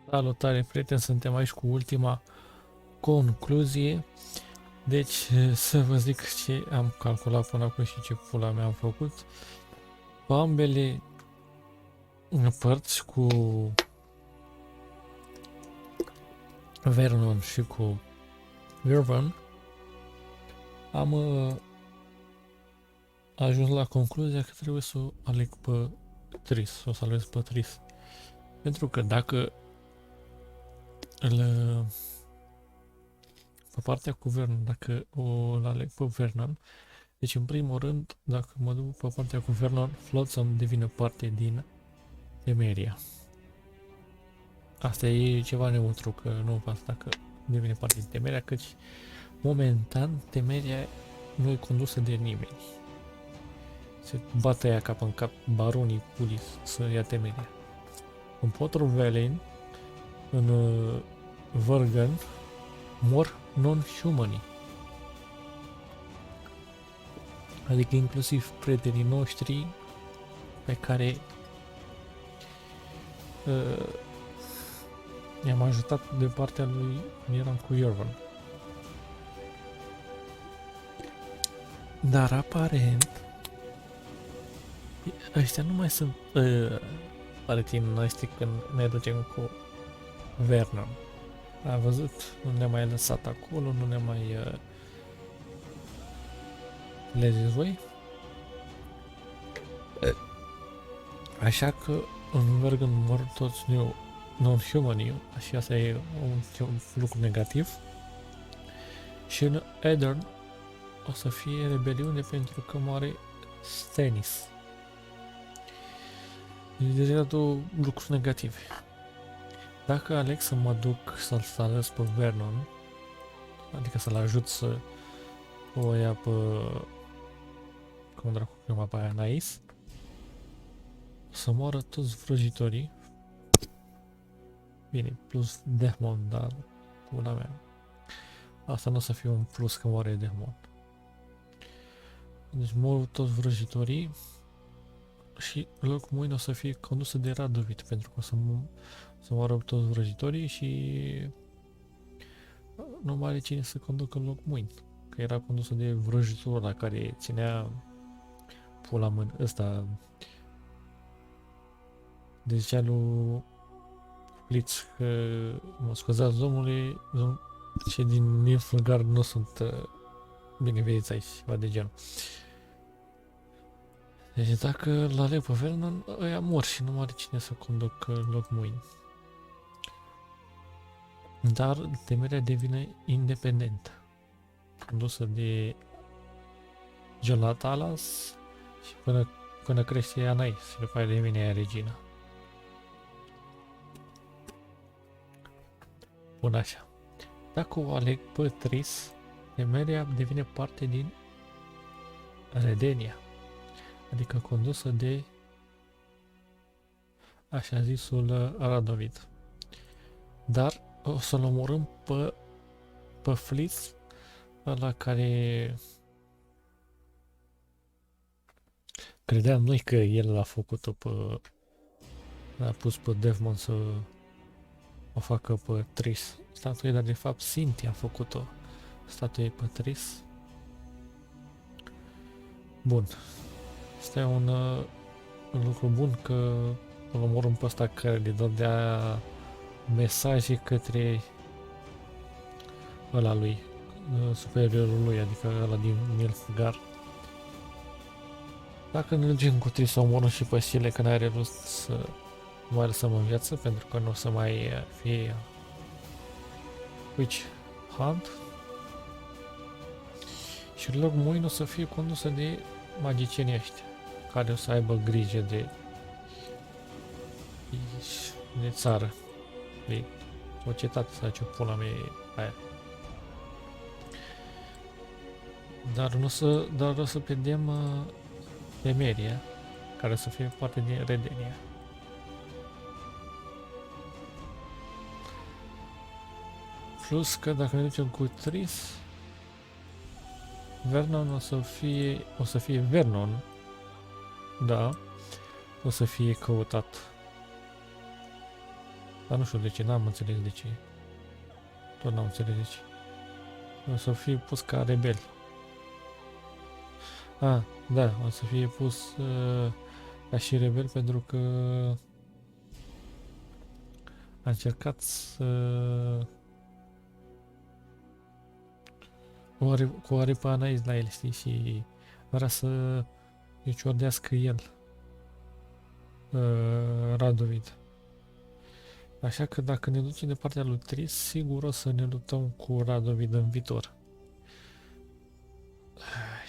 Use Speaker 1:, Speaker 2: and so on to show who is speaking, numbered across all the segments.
Speaker 1: Salutare, prieteni, suntem aici cu ultima concluzie. Deci, să vă zic ce am calculat până acum și ce pula mea am făcut. Pe ambele părți, cu Vernon și cu Vernon, am ajuns la concluzia că trebuie să o aleg pe Tris, o să aleg pe Tris. Pentru că dacă îl, pe partea cu Vernon, dacă o aleg pe Vernon, deci, în primul rând, dacă mă duc pe partea cu Vernon, Flotsam devine parte din Temeria. Asta e ceva neutru, că nu pasă dacă devine parte din Temeria, căci momentan Temeria nu e condusă de nimeni. Se bate ea cap în cap baronii pulis să ia Temeria. În Potru Velen, în Vernon, mor non-humanii. Adică inclusiv prietenii noștri pe care i-am ajutat de partea lui când eram cu Vernon. Dar aparent ăștia nu mai sunt paletini noștri când ne ducem cu Vernon. A văzut, nu ne-a mai lăsat acolo, nu ne mai legeți voi. Așa că în Vergon mor toți non-humanii și asta e un lucru negativ. Și în Edirn o să fie rebeliune pentru că moare Stannis. Deci deja două lucruri negative. Dacă aleg să mă duc să-l salvez pe Vernon, adică să-l ajut să o ia pe... cum dracu chema pe aia, Nais, să moară toți vrăjitorii. Bine, plus Demon, dar pula mea. Asta nu o să fie un plus că moare Demon. Deci mor toți vrăjitorii și locul mâine o să fie condusă de Radovit, pentru că o să moară toți vrăjitorii și nu mai are cine să conducă loc mâine. Că era condusă de vrăjitorul ăla care ținea pula mână ăsta. De zicea lui Blitz că, mă scuzați domnule, cei din Nilfgaard nu sunt bineveniți aici, ceva de genul. Deci dacă îl aleg pe Vernon, ăia mor și nu are cine să conducă loc mâini. Dar Temeria devine independentă, condusă de Gelatalas și până crește Anais și după aia devine ea regina. Bun, așa. Dacă o aleg pe Tris, Temeria devine parte din Redenia, adică condusă de așa zisul Radovit. Dar o să-l omorâm pe Fliss, ăla care credeam noi că el l-a făcut-o l-a pus pe Devmon să o facă pe Tris statuie, dar de fapt Cynthia a făcut-o statuie pe Tris. Bun. Asta e un lucru bun că îl omorâm pe ăsta care le dădea mesaje către ăla lui, superiorul lui, adică ăla din Nilfgaard. Dacă ne lungim cu Tris, o omorâm și pe Sile, că n-are rost să mai lăsăm în viață, pentru că nu o să mai fie Witch Hunt. Și loc mâine o să fie condusă de magicienii ăștia, care o să aibă grijă de țară, de societate, sau ce pula mea e aia. Dar o să pierdem Temeria, care o să fie parte din Redenia. Plus că dacă ne ducem cu Tris, Vernon o să fie Vernon, da, o să fie căutat Dar nu știu de ce, n-am înțeles de ce. Tot n-am înțeles de ce. O să fie pus ca rebel. Ah, da, o să fie pus ca și rebel pentru că a încercat să cu o aripă anaiz la el, știi, și vrea să îi ciordească el, Radovid. Așa că dacă ne ducem de partea lui Tris, sigur o să ne luptăm cu Radovid în viitor.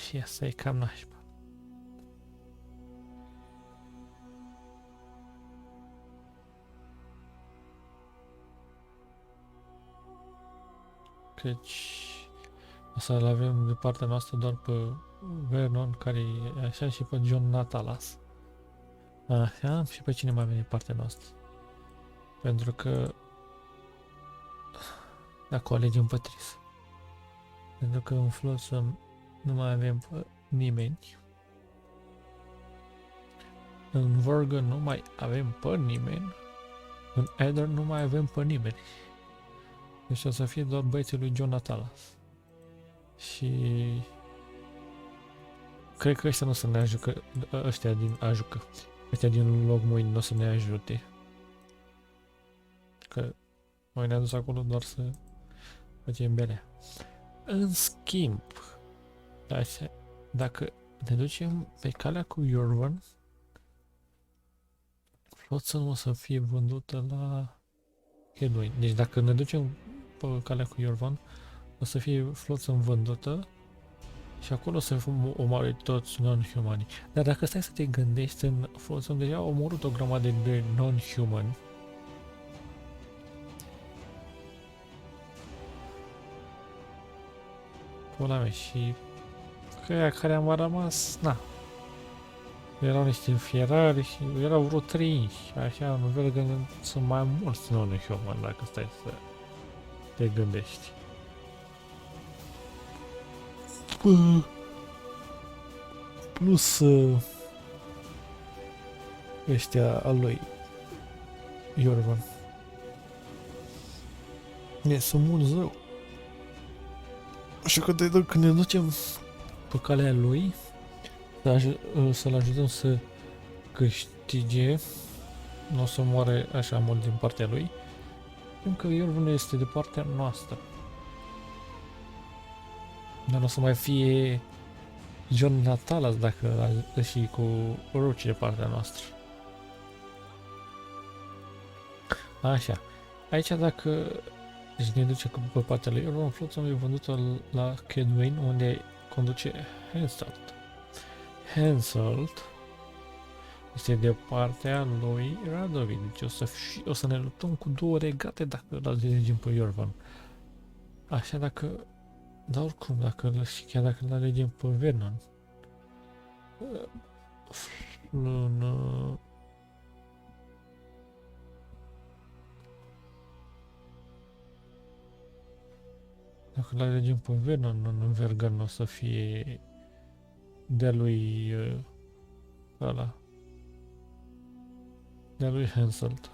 Speaker 1: Și asta e cam nașpa. Căci o să-l avem de partea noastră doar pe Vernon, care e așa, și pe John Natalas. Așa, și pe cine mai avem de partea noastră. Pentru că dacă o alegem pe Tris. Pentru că în Flotsam nu mai avem pe nimeni. În Vernon nu mai avem pe nimeni. În Eder nu mai avem pe nimeni. Deci o să fie doar băieții lui John Natalas. Și cred că ăștia nu o să ne ajucă, ăștia din Logmuin nu o să ne ajute. Că noi ne-am dus acolo doar să facem belea. În schimb, așa, dacă ne ducem pe calea cu Iorvan, Flotsam o să fie vândută la Hedwig. Deci dacă ne ducem pe calea cu Iorvan, o să fie Flotsam vândută și acolo o să omori toți non-humani. Dar dacă stai să te gândești, în Flotsam deja au omorât o grămadă de non-humani. Pula mea, și că care am rămas, na. Erau niște fierari și erau vreo 3, așa, nu văd că sunt mai mulți non-humani dacă stai să te gândești. Plus ăștia al lui Iorvan. Sunt mulți rău. Așa că când ne ducem pe calea lui, să-l ajutăm să câștige, nu o să moare așa mult din partea lui, știm că Iorvan este de partea noastră. Dar o să mai fie John Natalas dacă și cu Roci de partea noastră. Așa. Aici dacă deci ne duce pe partea lui Iorvan, Flotsam e vândută la Kedwin, unde conduce Henselt. Henselt este de partea lui Radovid, deci o să ne luptăm cu două regate dacă îl alegem pe Iorvan. Așa dacă, dar oricum, chiar dacă îl alegem pe Vernon, dacă îl alegem pe Vernon, în Vergan o să fie de-a lui ăla, de-a lui Henselt.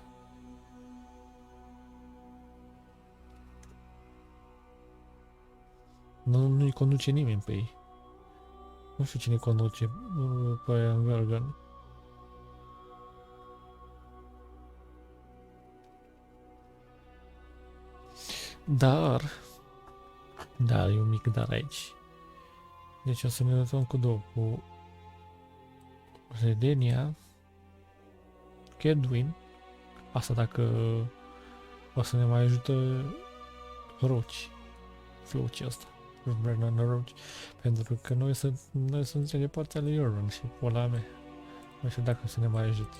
Speaker 1: Nu-i conduce nimeni pe ei. Nu știu cine conduce pe aia în Vergan. Dar, da, e un mic dar aici. Deci o să ne lăsăm cu două, cu Redenia, Kedwin, asta dacă o să ne mai ajută Roci, Floci ăsta, Vernon Roci, pentru că noi suntem de partea lui Iorvan și pola mea, nu știu dacă o să ne mai ajute.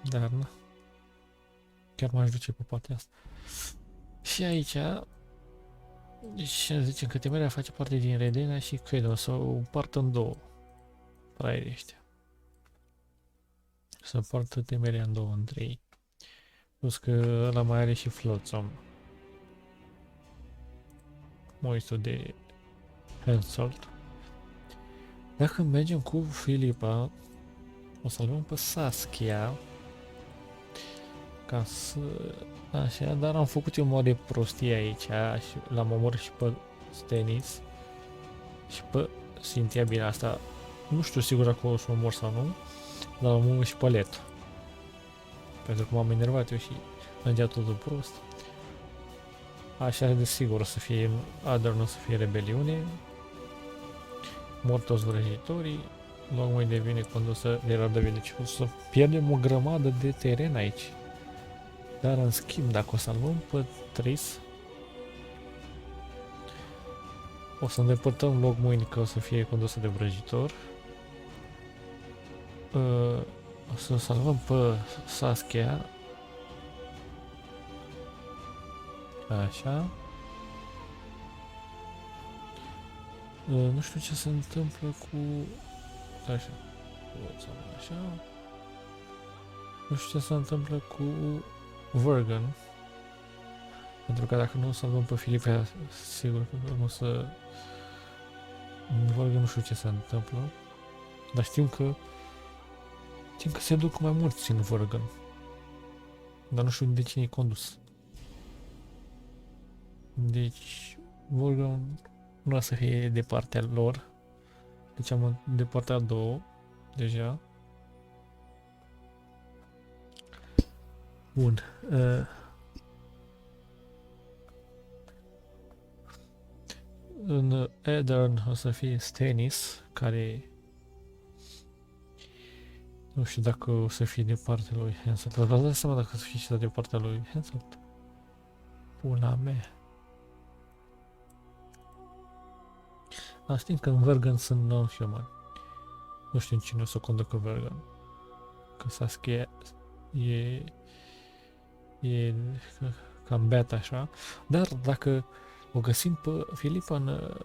Speaker 1: Dar nu, chiar m-aș duce pe partea asta. Și aici, deci zicem că temerea face parte din Redenia și Kedwin, o să o împartă în două, fraierii ăștia. Să împartă temerea în două între ei. Plus că ăla mai are și Flotsam. Moistul de Henselt. Dacă mergem cu Filipa, O salvăm pe Saskia. Ca să... Așa, dar am făcut eu mare prostie aici și l-am omorât și pe Stennis și pe Cynthia. Bine, asta nu știu sigur dacă o să o omor sau nu, dar am omorât și pe Leto. Pentru că m-am enervat eu și mergea totul prost. Așa, desigur, o să fie Adder, nu o să fie rebeliune. Mor toți vrăjitorii. Locmai devine condusă de Radovid. Deci o să pierdem o grămadă de teren aici. Dar în schimb, dacă o salvăm pe Tris, o să îndepărtăm Logmuin că o să fie condusă de vrăjitor. O să salvăm pe Saskia. Așa. Nu știu ce se întâmplă cu... Așa. Așa. Nu știu ce se întâmplă cu Vernon. Pentru că dacă nu o salvăm pe Filipe, sigur că nu o să... Vernon nu știu ce se întâmplă. Dar știm că se duc mai mulți în Vernon. Dar nu știu de cine e condus. Deci, Vernon nu o să fie de partea lor. Deci am de partea a doua, deja. Bun. În Edirn o să fie Stennis, care... Nu știu dacă o să fie de partea lui Henselt. Vă dați seama dacă o să fie și de partea lui Henselt? Pula mea. Dar știm că în Vergon sunt non-human. Nu știu cine o să conducă Vergon. Că Saskia e cam beat așa. Dar dacă o găsim pe Filipa în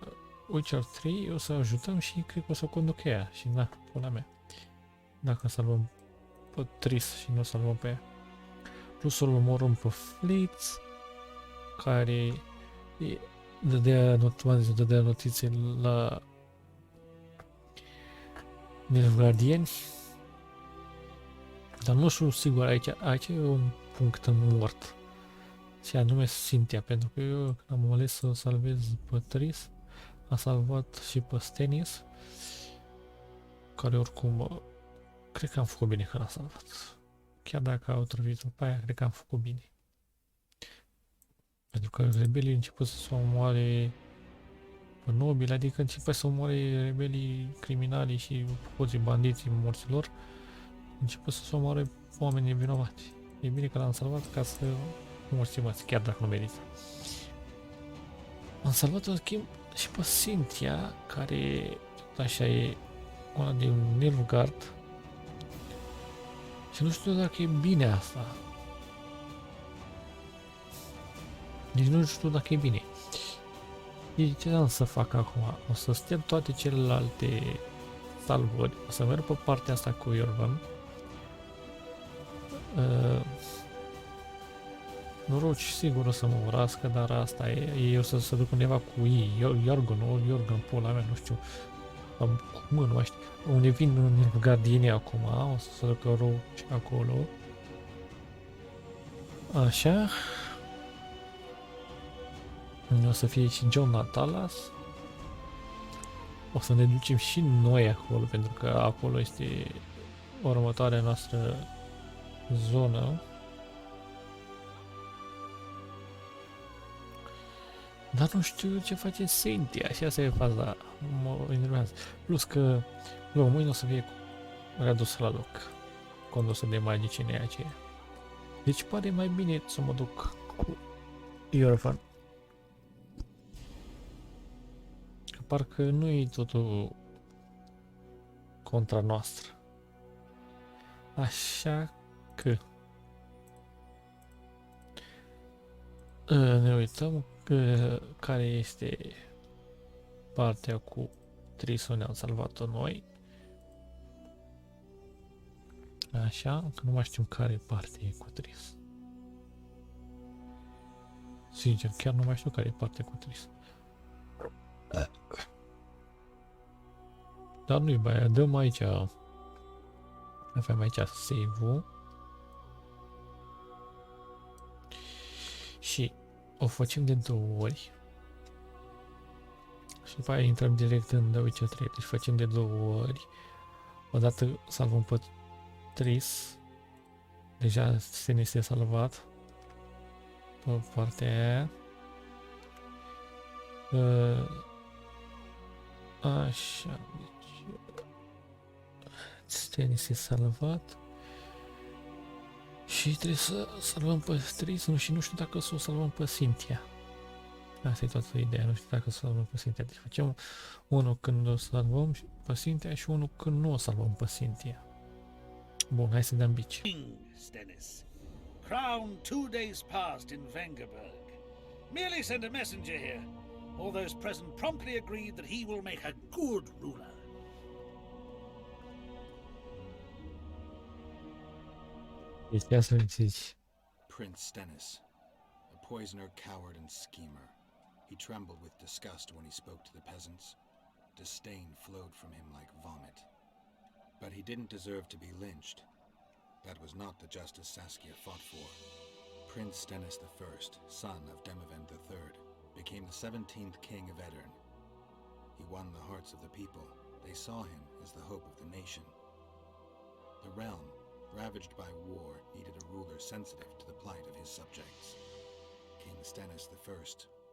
Speaker 1: Witcher 3, o să ajutăm și cred că o să o conduc ea. Și na, pula mea. Dacă salvăm pe Tris și nu o salvăm pe ea. Plus o omorâm pe Flitz, care dădea notițe la Nilfgaardieni. Dar nu știu sigur, aici e un punct în mort. Și anume Cynthia, pentru că eu când am ales să salvez pe Tris, a salvat și pe Stennis, care oricum cred că am făcut bine că l-a salvat. Chiar dacă au trăvit-o pe aia, cred că am făcut bine. Pentru că rebelii început să se omoare pe nobili, adică început să omoare rebelii criminali și hoții bandiții morților, început să se omoare oamenii vinovați. E bine că l-am salvat ca să nu mă stimați, chiar dacă nu merită. Am salvat în schimb și pe Cynthia, care tot așa e una din Nilfgaard. Și nu știu dacă e bine asta. Deci nu știu dacă e bine. Ce am să fac acum? O să stea toate celelalte salvări. O să merg pe partea asta cu Vernon. Noroci sigur o să mă urască, dar asta e. Ei o să se duc undeva cu ei. Jorgen, pula mea, nu știu. Cum nu știu. Unde vin în gardienii acum, o să se ducă roci acolo. Așa. O să fie și John Natalas. O să ne ducem și noi acolo, pentru că acolo este următoarea noastră zonă. Dar nu știu ce face Cynthia, și asta e faza, mă enervează. Plus că mâine o să fie redus la loc, condusă de magicienii aceea. Deci pare mai bine să mă duc cu Vernon. Că parcă nu e totul contra noastră. Așa că ne uităm care este partea cu Trisul, ne-am salvat-o noi. Așa, că nu mai știm care parte e cu Tris. Sincer, chiar nu mai știu care e partea cu Tris. Dar nu-i baia, dăm aici Avem aici save-ul. Și o facem de 2 ori. Și după aia intrăm direct în The Witcher 3. Deci facem de 2 ori. Odată salvăm pe Tris. Deja se ne este salvat. Pe partea aia. Așa. Deci ne este salvat. Și trebuie să salvăm pe Tris. Și nu știu dacă să o salvăm pe Cynthia. Asta e toată ideea, nu știu dacă o salvăm pe Cynthia. Deci facem unul când o salvăm pe Cynthia și unul când nu o salvăm pe Cynthia. Bun, hai să dăm bici.
Speaker 2: Stennis, crowned 2 days past in Vengerberg. Merely send a messenger here. All those present promptly agreed that he will make a good ruler.
Speaker 1: Deci ia să zici.
Speaker 3: Prince Stennis, a poisoner, coward, and schemer. He trembled with disgust when he spoke to the peasants. Disdain flowed from him like vomit. But he didn't deserve to be lynched. That was not the justice Saskia fought for. Prince Stennis I, son of Demavend III, became the 17th king of Edirn. He won the hearts of the people. They saw him as the hope of the nation. The realm, ravaged by war, needed a ruler sensitive to the plight of his subjects. King Stennis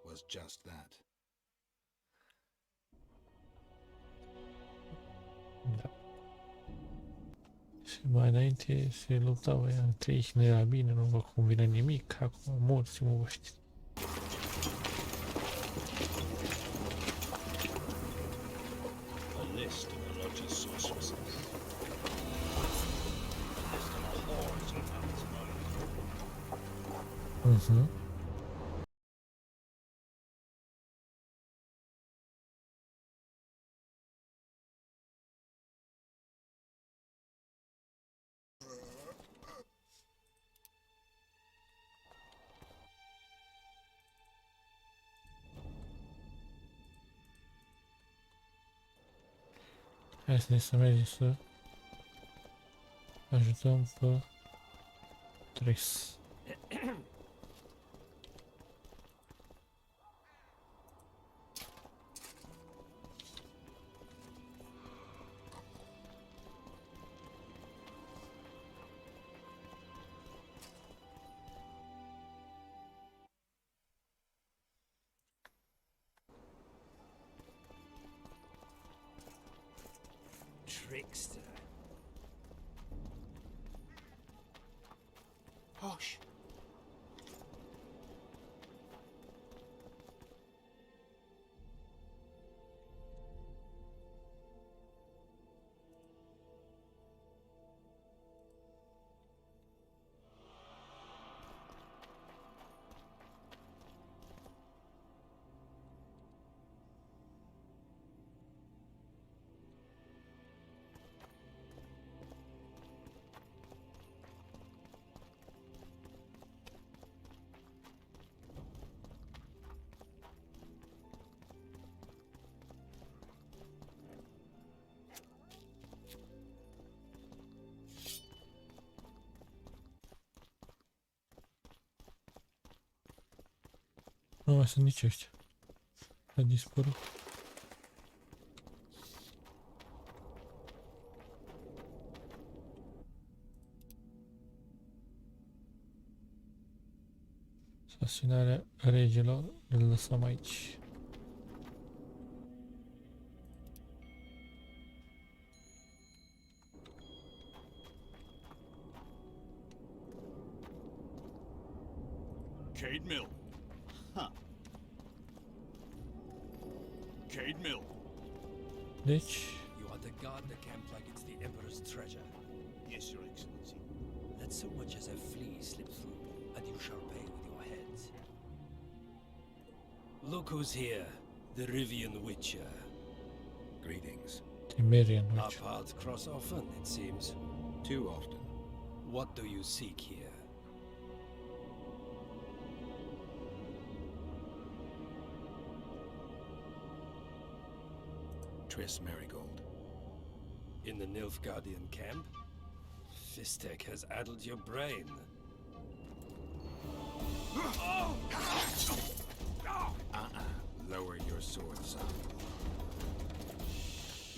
Speaker 3: I was just that.
Speaker 1: Da. Și mai înainte se luptau ea între ei și nu era bine, nu vă convine nimic, acum morți mă voștri.
Speaker 2: A list of the lodge's sorceresses. A list of the whores he found tonight.
Speaker 1: Hai să mergem să ajutăm pe Tris.
Speaker 2: Trickster. Hush.
Speaker 1: Nu mai sunt nici ăștia. A dispărut. Asasinarea regilor îl lăsăm aici.
Speaker 2: Cade Mill. Huh. Cade Mill.
Speaker 1: Deci,
Speaker 4: You are to guard the camp like it's the Emperor's treasure.
Speaker 2: Yes, Your Excellency.
Speaker 4: Let so much as a flea slip through, and you shall pay with your heads. Look who's here, the Rivian Witcher.
Speaker 3: Greetings.
Speaker 1: Temerian
Speaker 4: Our
Speaker 1: Witch.
Speaker 4: paths cross often, it seems.
Speaker 3: Too often.
Speaker 4: What do you seek here?
Speaker 3: Triss Marigold.
Speaker 4: In the Nilfgaardian camp? Fistek has addled your brain.
Speaker 3: Lower your sword, son.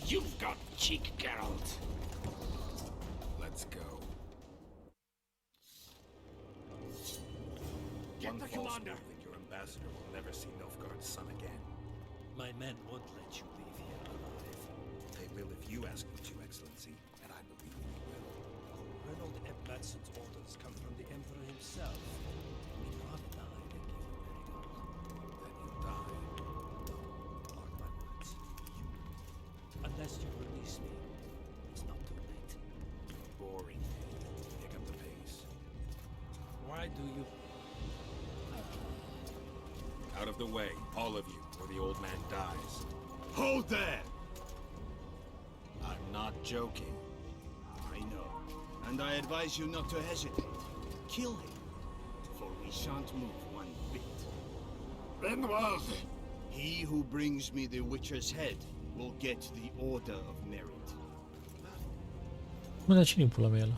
Speaker 2: You've got cheek, Geralt.
Speaker 3: Let's go.
Speaker 2: Get
Speaker 3: One
Speaker 2: the
Speaker 3: false
Speaker 2: commander.
Speaker 3: move and your ambassador will never see Nilfgaard's son again.
Speaker 4: My men won't let you leave here alive.
Speaker 3: They will if you ask them to, Excellency, and I believe they will.
Speaker 4: Reynold Eb Madsen's orders come from the Emperor himself. He'd rather die than give you Merigold.
Speaker 3: Then you'll die.
Speaker 4: Mark my words. You. Unless you release me, it's not too late.
Speaker 3: Boring. Pick up the pace.
Speaker 4: Why do you...
Speaker 3: Out of the way, all of you, or the old man dies.
Speaker 5: Hold there!
Speaker 3: I'm not joking.
Speaker 5: I know. And I advise you not to hesitate. Kill him. For we shan't move one bit.
Speaker 2: Renwald!
Speaker 5: He who brings me the Witcher's head will get the Order of Merit.
Speaker 1: Mă, dar cine-i pula mea ăla?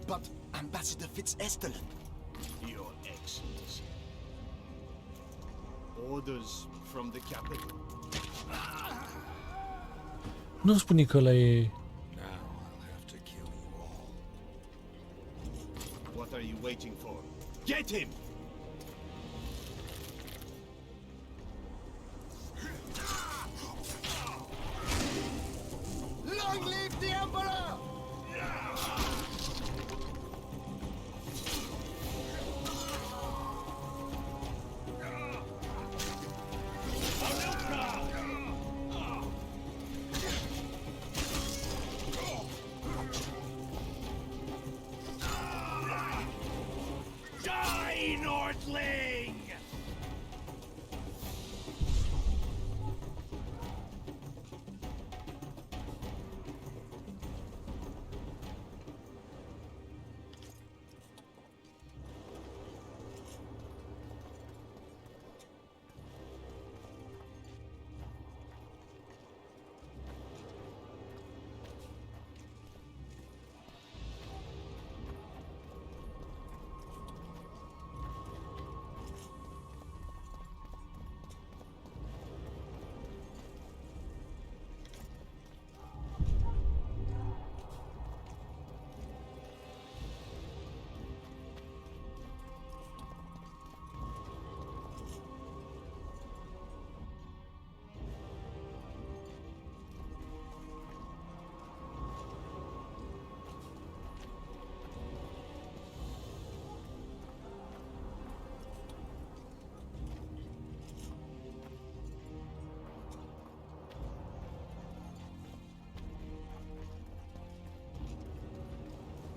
Speaker 5: But Ambassador Fitzestelen. Your Excellency. Orders from the capital.
Speaker 1: Nu spune că ăla e...
Speaker 3: Now I'll have to kill you all.
Speaker 5: What are you waiting for? Get him! Long live the Emperor!
Speaker 2: Die, Nordling!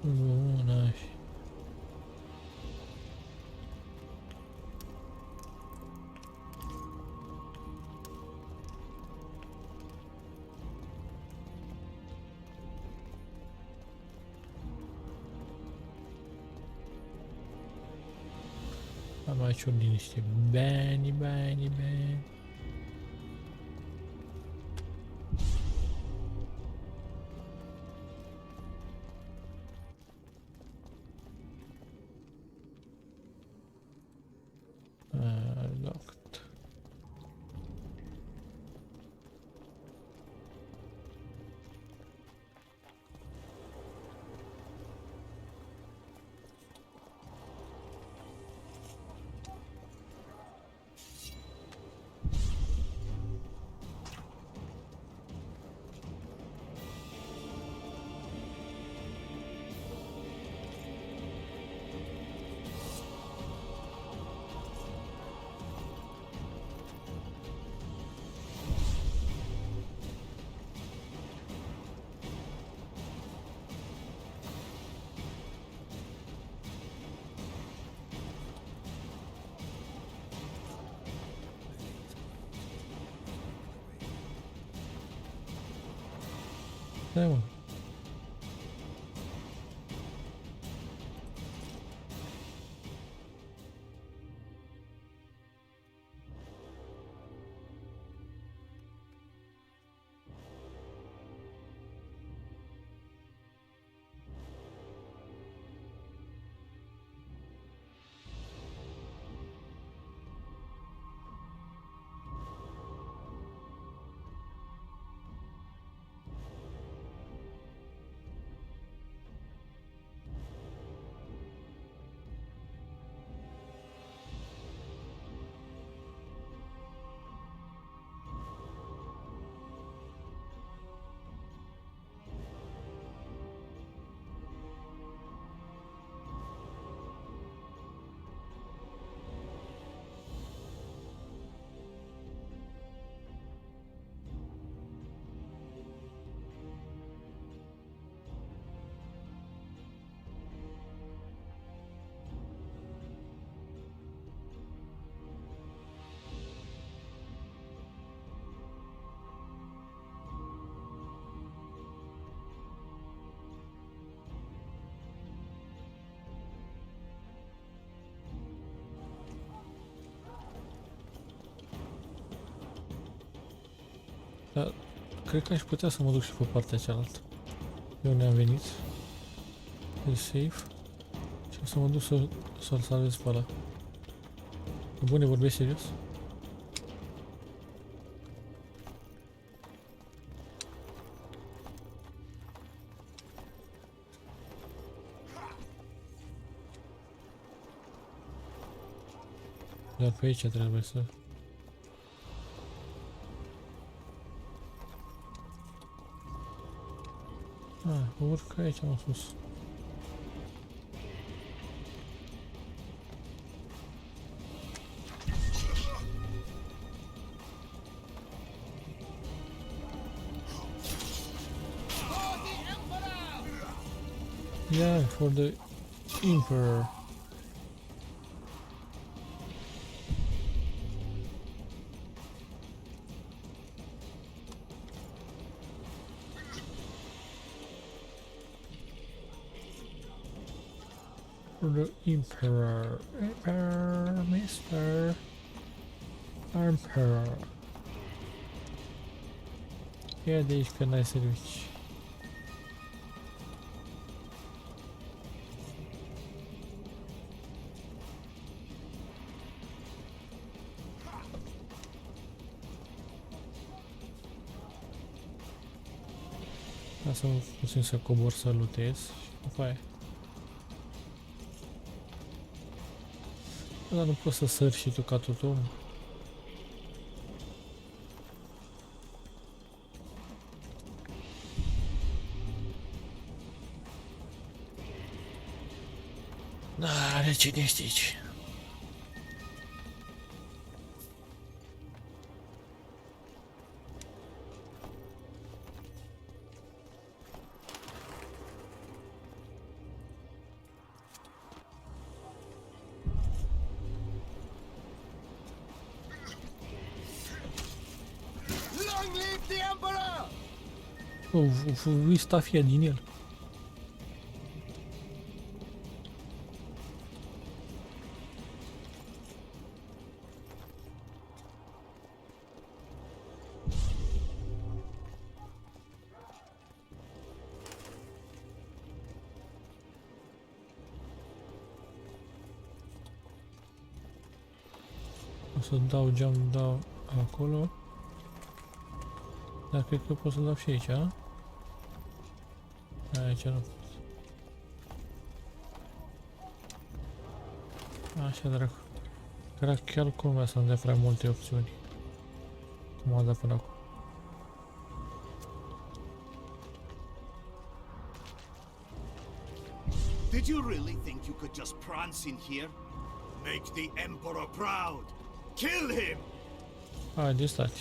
Speaker 1: Bună. Am aici un niște bani. Locked. Stai, mă. Dar cred că aș putea să mă duc și pe partea cealaltă. De unde am venit. E safe. Și o să mă duc să-l salvez pe ăla. Bune, vorbesc serios? Doar pe aici trebuie să... Urc aici am sus. Yeah, for the Emperor. For the Emperor. Emperor, Mr. Emperor. Ia de aici că n-ai servici. Lasă puțin să cobor să lutez și după aia. Dar nu poți să sări și tu ca tot omul. Da, cine ești aici?
Speaker 5: Long live the Emperor!
Speaker 1: Lui stafia din el. O să dau geam, dau acolo. Dar cred că pot să dau și aici, a? Aici nu pot. Așa, dracu. Era chiar culmea să-mi dea prea multe opțiuni. Cum a dat până acum.
Speaker 5: Did you really think you could just prance in here? Make the Emperor proud! Kill him!
Speaker 1: Haide, stați.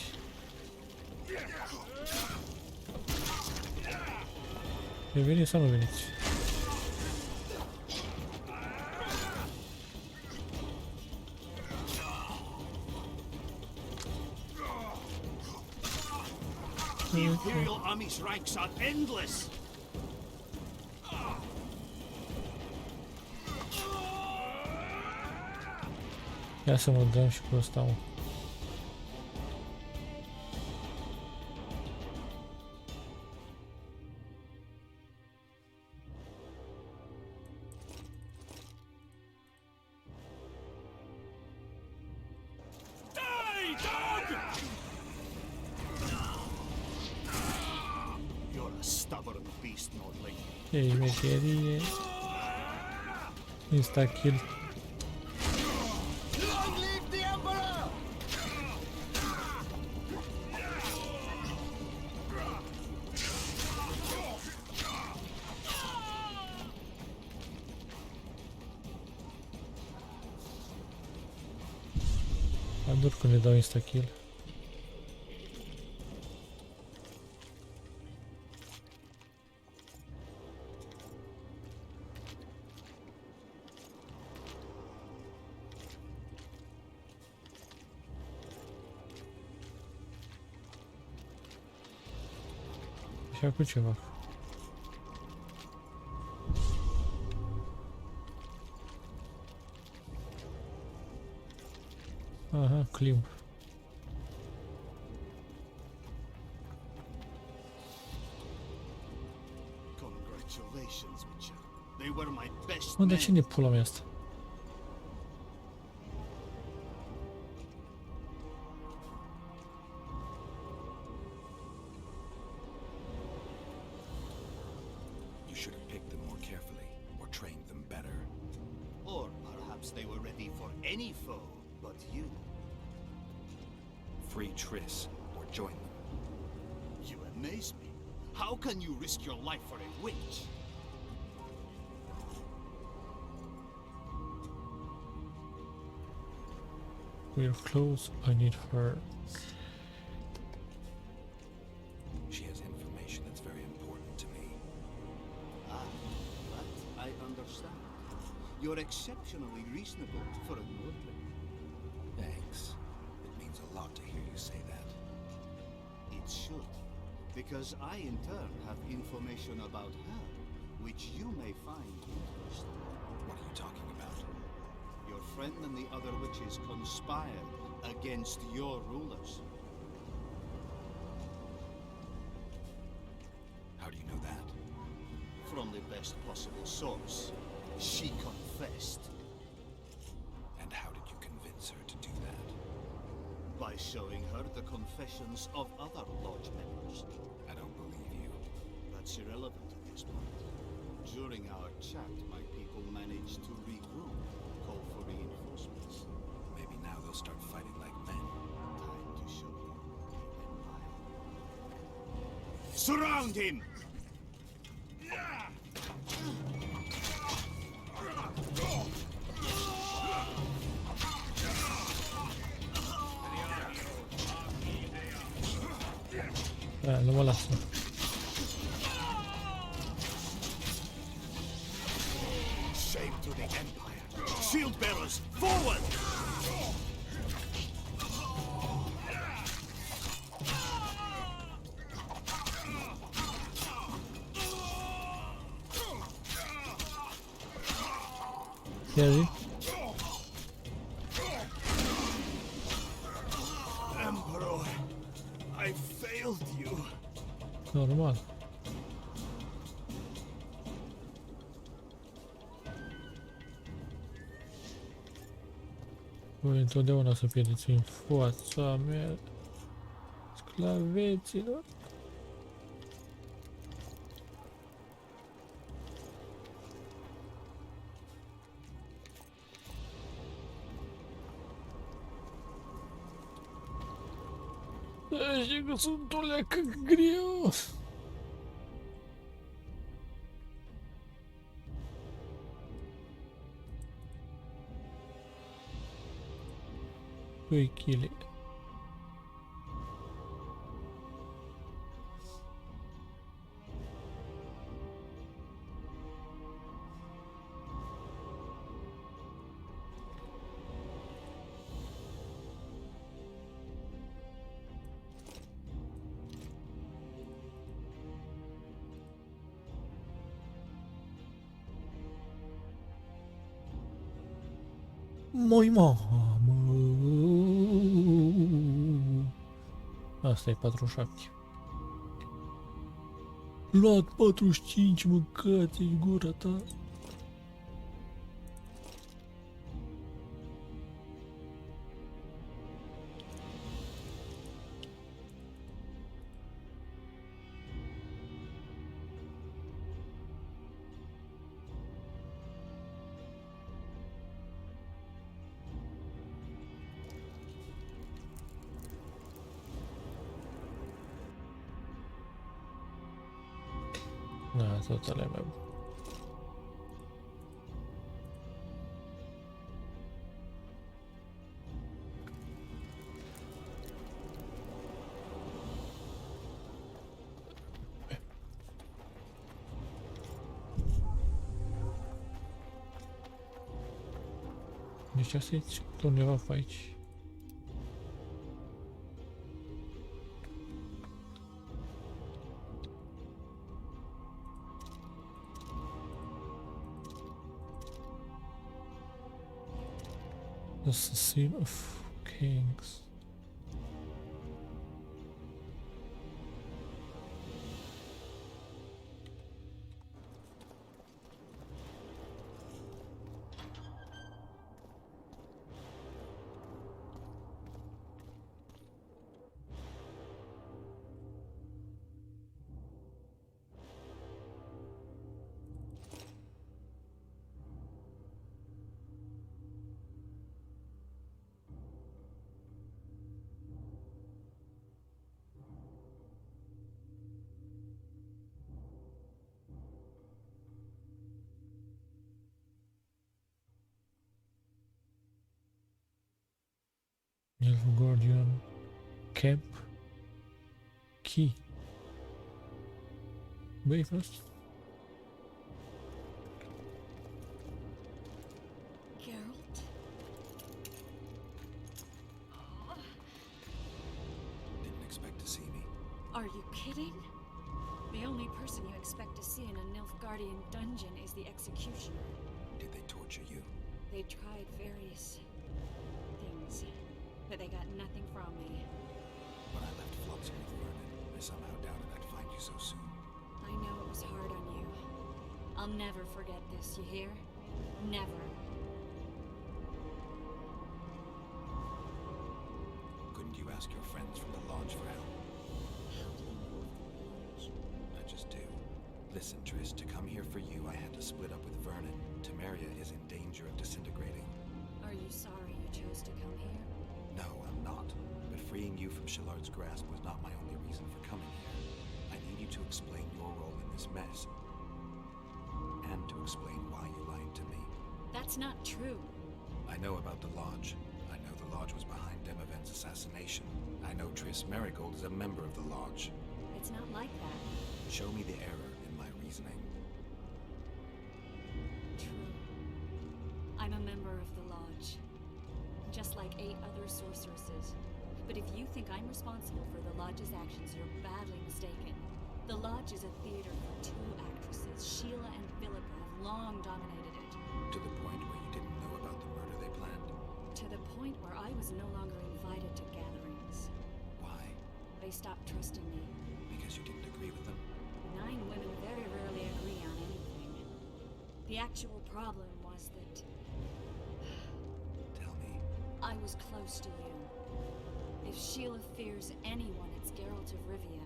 Speaker 1: Veniți sau nu veniți?
Speaker 5: The Imperial Army's ranks are endless!
Speaker 1: Ia să mă dăm și cu ăsta, mă.
Speaker 5: You're a stubborn beast, Nordling.
Speaker 1: E mecherie. Insta-kill.
Speaker 5: Long live the Emperor!
Speaker 1: Ador când le dau insta-kill. Și acum ce fac? Aha, climb.
Speaker 5: Congratulations, Witcher. They were my best
Speaker 1: Mă, dar
Speaker 5: men.
Speaker 1: cine pula mea asta?
Speaker 3: You should have picked them more carefully, or trained them better.
Speaker 5: Or perhaps they were ready for any foe but you.
Speaker 3: Free Triss, or join them.
Speaker 5: You amaze me. How can you risk your life for a witch?
Speaker 1: We're close. I need her.
Speaker 3: She has information that's very important to me.
Speaker 5: Ah, that I understand. You're exceptionally reasonable for a Nordling.
Speaker 3: Thanks. It means a lot to hear you say that.
Speaker 5: It should, because I in turn have information about her, which you may find interesting.
Speaker 3: What are you talking about?
Speaker 5: Your friend and the other witches conspired against your rulers.
Speaker 3: How do you know that?
Speaker 5: From the best possible source. She confessed.
Speaker 3: And how did you convince her to do that?
Speaker 5: By showing her the confessions of other lodge members.
Speaker 3: I don't believe you.
Speaker 5: That's irrelevant at this point. During our chat, my people managed to regroup, call for reinforcements.
Speaker 3: Maybe now they'll start fighting like men.
Speaker 5: Time to show you the Empire. Surround him!
Speaker 1: Nu mă lasă.
Speaker 5: Shame to the Empire. Shield bearers, forward!
Speaker 1: Ia zi.
Speaker 5: Emperor, I failed you.
Speaker 1: Normal. Voi întotdeauna să pierdeți în fața mea, sclaveților. Așa că sunt o leacă greu. Păi, chile. Moi mamă. Asta e 47. Luat 45, mâncați-i gura ta. Na, tot alea mai bun. Deci asta e undeva pe aici. That's the scene of kings. Nilfgaardian Camp Key. Băi, frate.
Speaker 6: Geralt?
Speaker 3: Didn't expect to see me.
Speaker 6: Are you kidding? The only person you expect to see in a Nilfgaardian dungeon is the executioner.
Speaker 3: Did they torture you?
Speaker 6: They tried various things, but they got nothing from me.
Speaker 3: When I left Flotsam with Vernon, I somehow doubted I'd find you so soon.
Speaker 6: I know it was hard on you. I'll never forget this, you hear? Never.
Speaker 3: Couldn't you ask your friends from the lodge for help?
Speaker 6: How do you know of the lodge?
Speaker 3: I just do. Listen, Triss, to come here for you, I had to split up with Vernon. Temeria is in danger of disintegrating.
Speaker 6: Are you sorry you chose to come here?
Speaker 3: No, I'm not. But freeing you from Shillard's grasp was not my only reason for coming here. I need you to explain your role in this mess. And to explain why you lied to me.
Speaker 6: That's not true.
Speaker 3: I know about the lodge. I know the lodge was behind Demavend's assassination. I know Triss Marigold is a member of the lodge.
Speaker 6: It's not like that.
Speaker 3: Show me the error in my reasoning.
Speaker 6: True. I'm a member of the lodge. Just like 8 other sorceresses. But if you think I'm responsible for the lodge's actions, you're badly mistaken. The lodge is a theater for 2 actresses. Sheila and Philippa have long dominated it.
Speaker 3: To the point where you didn't know about the murder they planned.
Speaker 6: To the point where I was no longer invited to gatherings.
Speaker 3: Why?
Speaker 6: They stopped trusting me.
Speaker 3: Because you didn't agree with them?
Speaker 6: 9 women very rarely agree on anything. The actual problem was that
Speaker 3: Tell me.
Speaker 6: I was close to you. If Sheila fears anyone, it's Geralt of Rivia.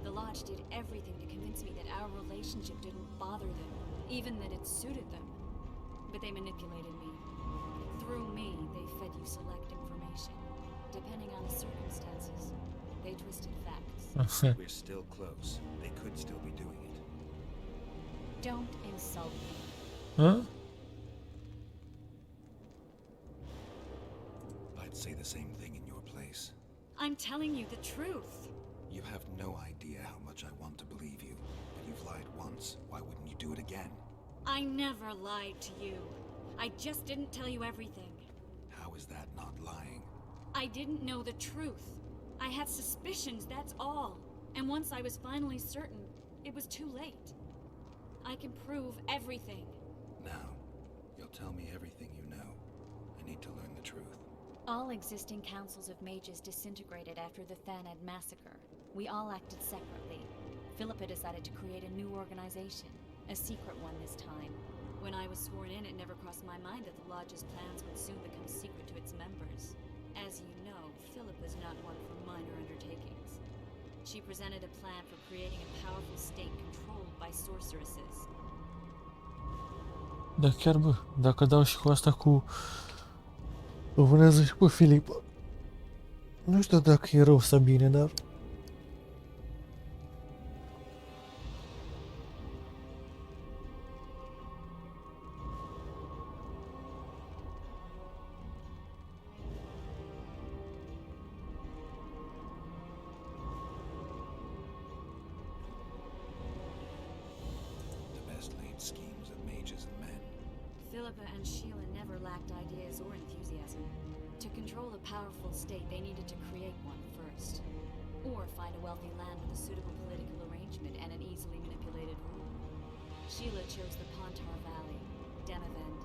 Speaker 6: The lodge did everything to convince me that our relationship didn't bother them, even that it suited them. But they manipulated me. Through me, they fed you select information. Depending on the circumstances, they twisted facts.
Speaker 3: We're still close. They could still be doing it.
Speaker 6: Don't insult me.
Speaker 1: Huh?
Speaker 3: I'd say the same thing in your place.
Speaker 6: I'm telling you the truth.
Speaker 3: You have no idea how much I want to believe you. But you've lied once. Why wouldn't you do it again?
Speaker 6: I never lied to you. I just didn't tell you everything.
Speaker 3: How is that not lying?
Speaker 6: I didn't know the truth. I had suspicions, that's all. And once I was finally certain, it was too late. I can prove everything.
Speaker 3: Now, you'll tell me everything you know. I need to learn the truth.
Speaker 6: All existing councils of mages disintegrated after the Thanad massacre. We all acted separately. Philippa decided to create a new organization, a secret one this time. When I was sworn in, it never crossed my mind that the lodge's plans would soon become secret to its members. As you know, Philippa's not one for minor undertakings. She presented a plan for creating a powerful state controlled by sorceresses.
Speaker 1: Da, chiar bă, dacă dau și cu asta cu... Îl vânează și pe Filip. Nu știu dacă e rău sau bine, dar...
Speaker 3: The best laid schemes of mages and men.
Speaker 6: Philippa and Sheila never lacked ideas or enthusiasm. To control a powerful state, they needed to create one first. Or find a wealthy land with a suitable political arrangement and an easily manipulated ruler. Sheila chose the Pontar Valley, Demavend,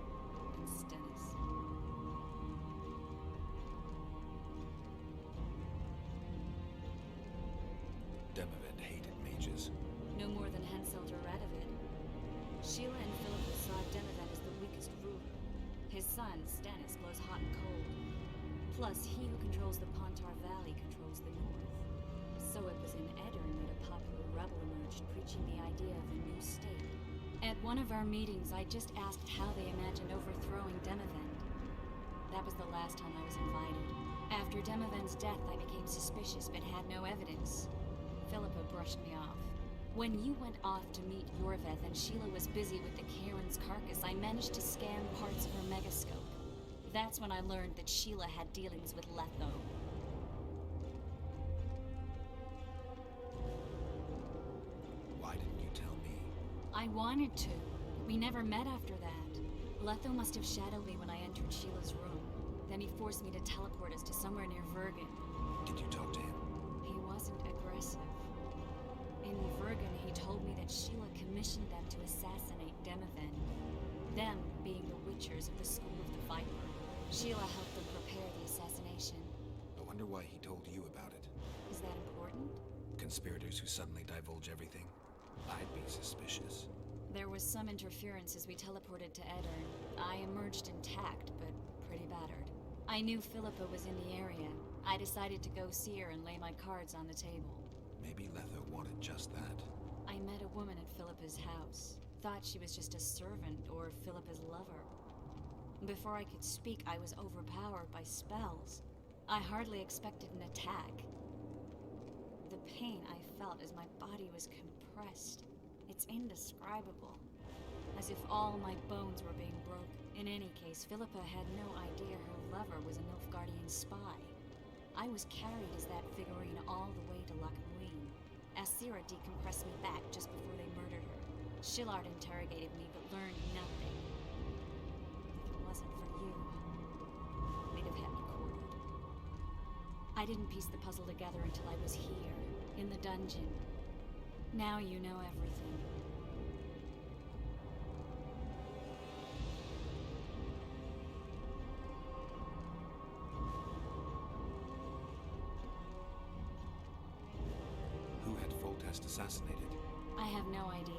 Speaker 6: and Stennis.
Speaker 3: Demavend hated mages.
Speaker 6: No more than Henselt or Radovid. Sheila and Philippa saw Demavend as the weakest ruler. His son, Stennis, blows hot and cold. Plus, he who controls the Pontar Valley controls the north. So it was in Edirn that a popular rebel emerged, preaching the idea of a new state. At one of our meetings, I just asked how they imagined overthrowing Demavend. That was the last time I was invited. After Demavend's death, I became suspicious but had no evidence. Philippa brushed me off. When you went off to meet Yorveth and Sheila was busy with the Karen's carcass, I managed to scan parts of her megascope. That's when I learned that Sheila had dealings with Letho.
Speaker 3: Why didn't you tell me?
Speaker 6: I wanted to. We never met after that. Letho must have shadowed me when I entered Sheila's room. Then he forced me to teleport us to somewhere near Vernon.
Speaker 3: Did you talk to him?
Speaker 6: He wasn't aggressive. In Vernon, he told me that Sheila commissioned them to assassinate Demoven. Them being the Witchers of the School of the Viper. Sheila helped them prepare the assassination.
Speaker 3: I wonder why he told you about it.
Speaker 6: Is that important?
Speaker 3: Conspirators who suddenly divulge everything? I'd be suspicious.
Speaker 6: There was some interference as we teleported to Edirn. I emerged intact, but pretty battered. I knew Philippa was in the area. I decided to go see her and lay my cards on the table.
Speaker 3: Maybe Letho wanted just that.
Speaker 6: I met a woman at Philippa's house. Thought she was just a servant or Philippa's lover. Before I could speak, I was overpowered by spells. I hardly expected an attack. The pain I felt as my body was compressed. It's indescribable. As if all my bones were being broken. In any case, Philippa had no idea her lover was a Nilfgaardian spy. I was carried as that figurine all the way to Lochmuin. Asira decompressed me back just before they murdered her. Shillard interrogated me but learned nothing. If it wasn't for you, they'd have had me quartered. I didn't piece the puzzle together until I was here, in the dungeon. Now you know everything.
Speaker 3: Who had Foltest assassinated?
Speaker 6: I have no idea.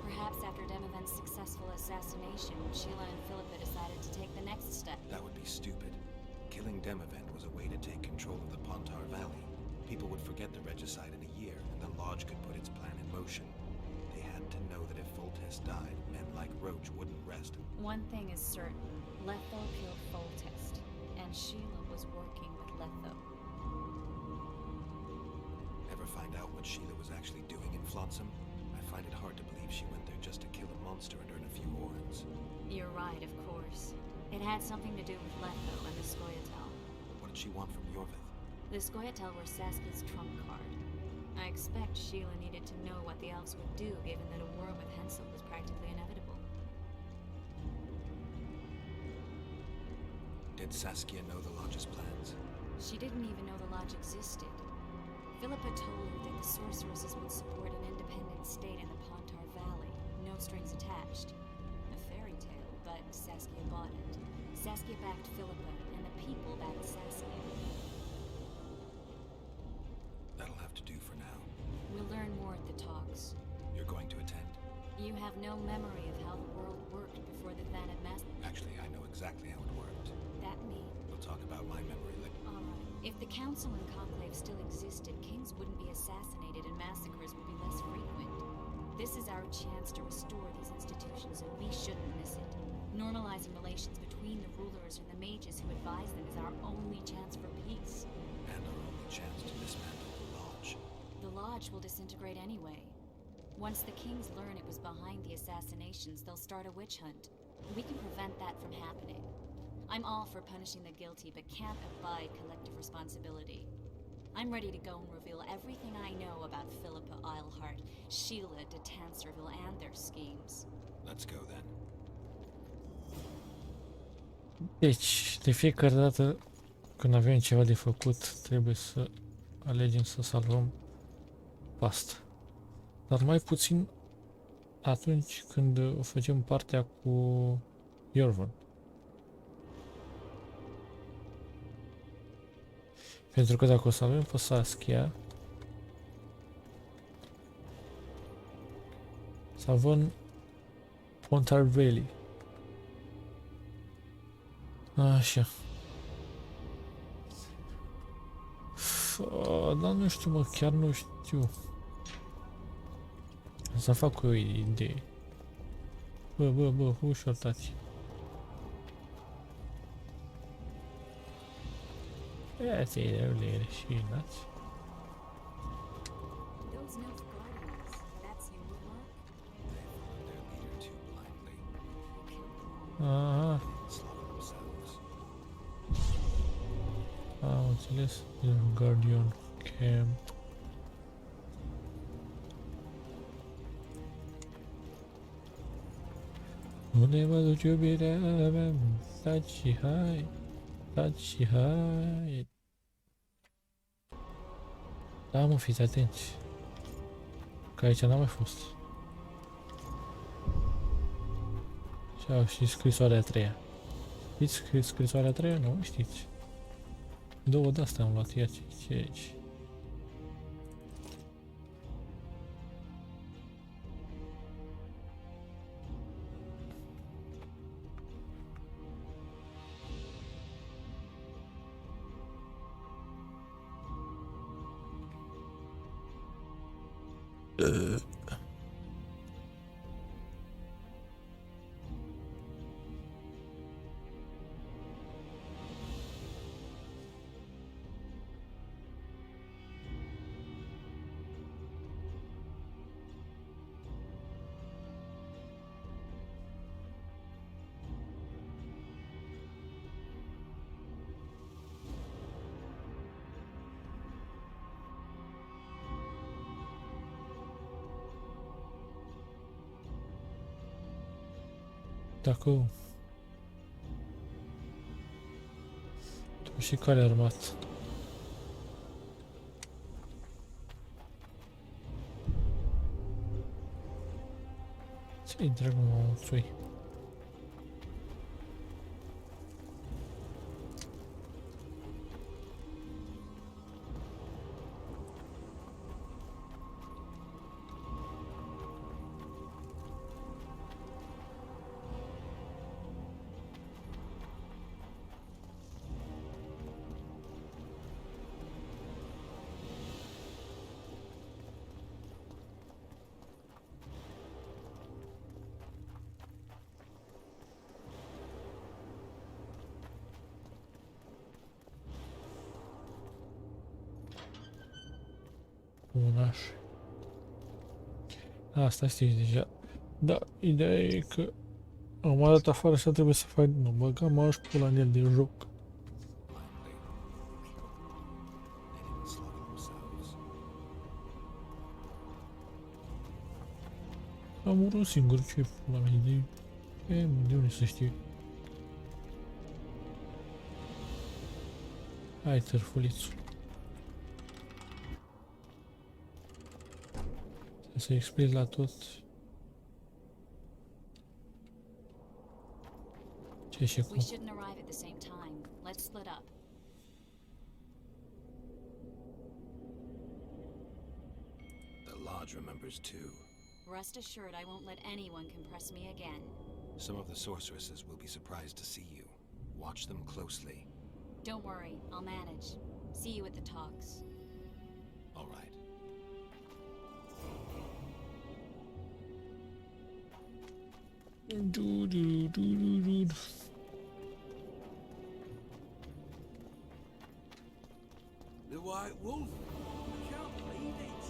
Speaker 6: Perhaps after Demoven's successful assassination, Sheila and Philippa decided to take the next step.
Speaker 3: That would be stupid. Killing Demoven was a way to take control of the Pontar Valley. People would forget the regicide in a year, and the Lodge could put its plan in motion. They had to know that if Foltest died, men like Roach wouldn't rest.
Speaker 6: One thing is certain. Letho killed Foltest, and Sheila was working with Letho.
Speaker 3: Ever find out what Sheila was actually doing in Flotsam? I find it hard to believe she went there just to kill a monster and earn a few horns.
Speaker 6: You're right, of course. It had something to do with Letho and the Scoia'tael.
Speaker 3: What did she want from Yorvith?
Speaker 6: The Scoia'tael were Saskia's trump card. I expect Sheila needed to know what the elves would do, given that a war with Hensel was practically inevitable.
Speaker 3: Did Saskia know the Lodge's plans?
Speaker 6: She didn't even know the Lodge existed. Philippa told her that the sorceresses would support an independent state in the Pontar Valley, no strings attached. A fairy tale, but Saskia bought it. Saskia backed Philippa, and the people backed Saskia.
Speaker 3: That'll have to do for now.
Speaker 6: We'll learn more at the talks.
Speaker 3: You're going to attend?
Speaker 6: You have no memory of how the world worked before the Thanid Mass.
Speaker 3: Actually, I know exactly how it worked.
Speaker 6: That means.
Speaker 3: We'll talk about my memory later.
Speaker 6: Alright. If the Council and Conclave still existed, kings wouldn't be assassinated and massacres would be less frequent. This is our chance to restore these institutions, and we shouldn't miss it. Normalizing relations between the rulers and the mages who advise them is our only chance for peace.
Speaker 3: And our only chance to dismantle the Lodge.
Speaker 6: The Lodge will disintegrate anyway. Once the kings learn it was behind the assassinations, they'll start a witch hunt. We can prevent that from happening. I'm all for punishing the guilty, but can't abide collective responsibility. I'm ready to go and reveal everything I know about Philippa Eilhart, Sheila de Tanserville, and their schemes.
Speaker 3: Let's go then.
Speaker 1: Deci, de fiecare dată când avem ceva de făcut, trebuie să alegem să salvăm pasta. Dar mai puțin atunci când facem partea cu Yorvon. Pentru că dacă o să avem pe Saskia, salvăm Pontar Valley. Așa. Dar nu știu, mă, chiar nu știu. Să fac o idee. Bă, ușor, tati. That's it, earlier she nuts.
Speaker 6: Those Nilfgaardians, that's your work?
Speaker 3: They followed their leader too blindly.
Speaker 1: Aha.
Speaker 3: They didn't slaughter themselves.
Speaker 1: înțeles. Guardian Camp. Unde mă duci iubirea mea? Taci și hai, taci și hai. Da, mă, fiți atenți. Că aici n-am mai fost. Și scrisoarea a treia. Știți scrisoarea a treia? Nu știți. Două de-astea am luat. Ia ce e aici? Dacă tu și care armat? Ce-i dragul măuțui? Unaș. Asta știți deja. Da, ideea e că am dat afară și trebuie să fac... Nu, băgam aș pula în el de joc. Am unul singur, ce pula mea de unde să știu? Hai, târfulițul. Să explic la tot. Ce și cum.
Speaker 6: We shouldn't arrive at the same time. Let's split up.
Speaker 3: The Lodge remembers too.
Speaker 6: Rest assured I won't let anyone compress me again.
Speaker 3: Some of the sorceresses will be surprised to see you. Watch them closely.
Speaker 6: Don't worry, I'll manage. See you at the talks.
Speaker 3: All right.
Speaker 4: The White Wolf? I can't believe it.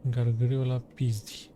Speaker 1: Gargariu la pizdi.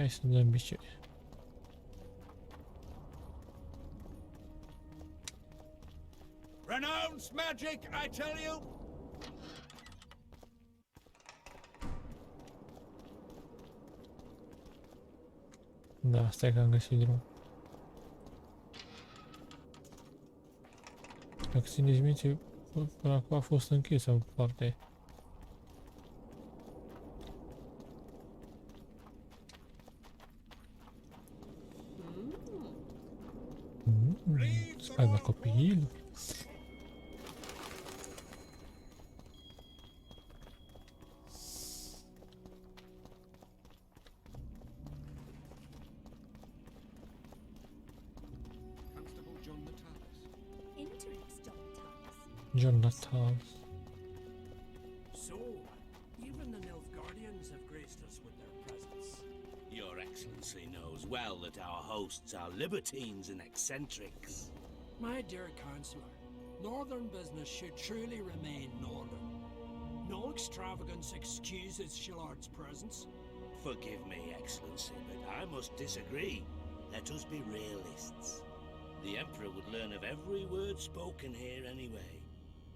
Speaker 1: Hai să dăm bice.
Speaker 5: Renounce magic, I tell you!
Speaker 1: Da, stai că am găsit drum. Dacă țineți minte, până acum a fost închisă în parte. Spaima copil.
Speaker 3: Constable John Natalis.
Speaker 6: Interest, Jonathan.
Speaker 1: Jonathan.
Speaker 4: So, even the Nilfgaardians have graced us with their presence.
Speaker 7: Your Excellency knows well that our hosts are libertines and eccentrics.
Speaker 4: My dear Councillor, northern business should truly remain northern. No extravagance excuses Shillard's presence.
Speaker 7: Forgive me, Excellency, but I must disagree. Let us be realists. The Emperor would learn of every word spoken here anyway.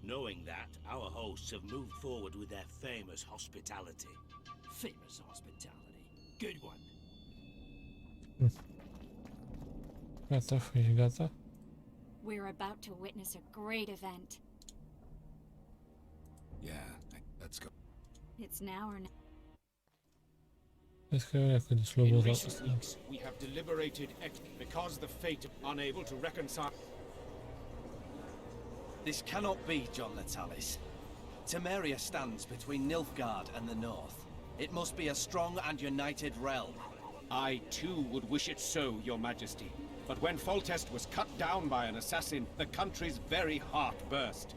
Speaker 7: Knowing that, our hosts have moved forward with their famous hospitality.
Speaker 4: Famous hospitality. Good one.
Speaker 1: Gata, ești gata?
Speaker 6: We're about to witness a great event.
Speaker 3: Yeah, let's go.
Speaker 6: It's now or never.
Speaker 1: Vezi că e cât de
Speaker 5: In
Speaker 1: slobos
Speaker 5: recent
Speaker 1: asta.
Speaker 5: weeks, we have deliberated because the fate unable to reconcile.
Speaker 8: This cannot be, John Natalis. Temeria stands between Nilfgaard and the north. It must be a strong and united realm.
Speaker 5: I too would wish it so, Your Majesty. But when Foltest was cut down by an assassin, the country's very heart burst.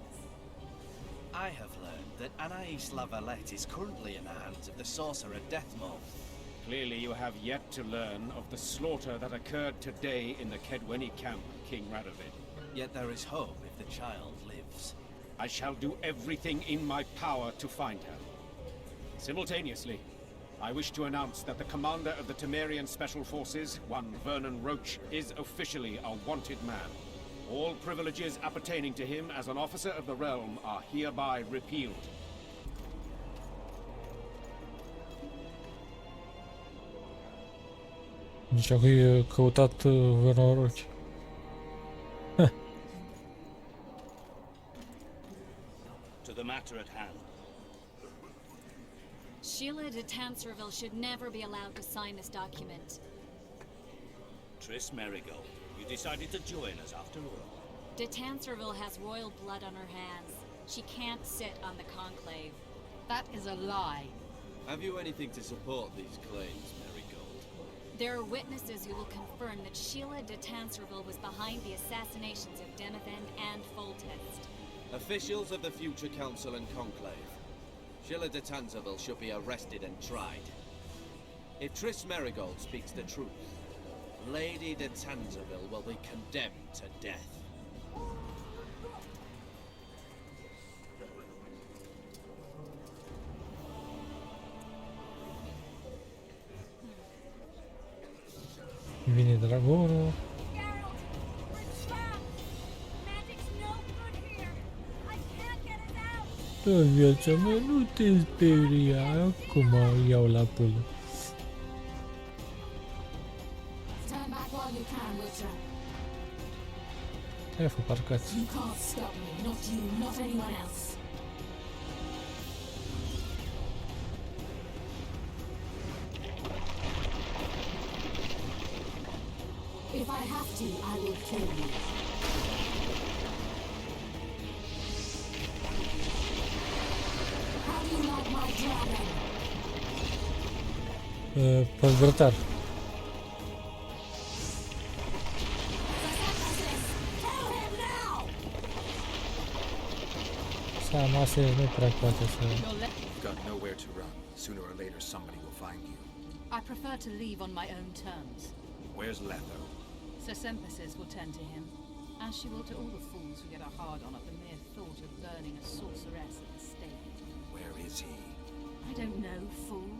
Speaker 8: I have learned that Anais La Valette is currently in the hands of the sorcerer Deathmaw.
Speaker 5: Clearly you have yet to learn of the slaughter that occurred today in the Kedweni camp, King Radovid.
Speaker 8: Yet there is hope if the child lives.
Speaker 5: I shall do everything in my power to find her. Simultaneously, I wish to announce that the commander of the Temerian Special Forces, one Vernon Roach, is officially a wanted man. All privileges appertaining to him as an officer of the realm are hereby repealed.
Speaker 1: Deci acum e căutat Vernon Roach.
Speaker 7: To the matter at hand.
Speaker 6: Sheila de Tanserville should never be allowed to sign this document.
Speaker 7: Triss Merigold, you decided to join us after all.
Speaker 6: De Tanserville has royal blood on her hands. She can't sit on the conclave.
Speaker 9: That is a lie.
Speaker 8: Have you anything to support these claims, Merigold?
Speaker 6: There are witnesses who will confirm that Sheila de Tanserville was behind the assassinations of Demavend and Foltest.
Speaker 8: Officials of the future council and conclave. Sheila de Tanserville should be arrested and tried. If Triss Merigold speaks the truth, Lady de Tanserville will be condemned to death.
Speaker 1: Vine dragonul.
Speaker 10: Geralt, we're trapped. Magic's no good here. I can't get us out.
Speaker 1: Da, viața mea, nu te speria. Acum iau la pulă.
Speaker 9: Stand back while you can, Witcher.
Speaker 1: Hai fă parcați.
Speaker 9: You can't stop me. Not you, not anyone else. If I have to, I will kill you. How do you like my dragon?
Speaker 1: Păzvrătar.
Speaker 9: Kill him now!
Speaker 1: Sama se nu prea poate să...
Speaker 3: You've got nowhere to run. Sooner or later, somebody will find you.
Speaker 9: I prefer to leave on my own terms.
Speaker 3: Where's Letho?
Speaker 9: Sir Sempesis will tend to him, as she will to all the fools who get a hard-on at the mere thought of burning a sorceress at the stake.
Speaker 3: Where is he?
Speaker 9: I don't know, fool.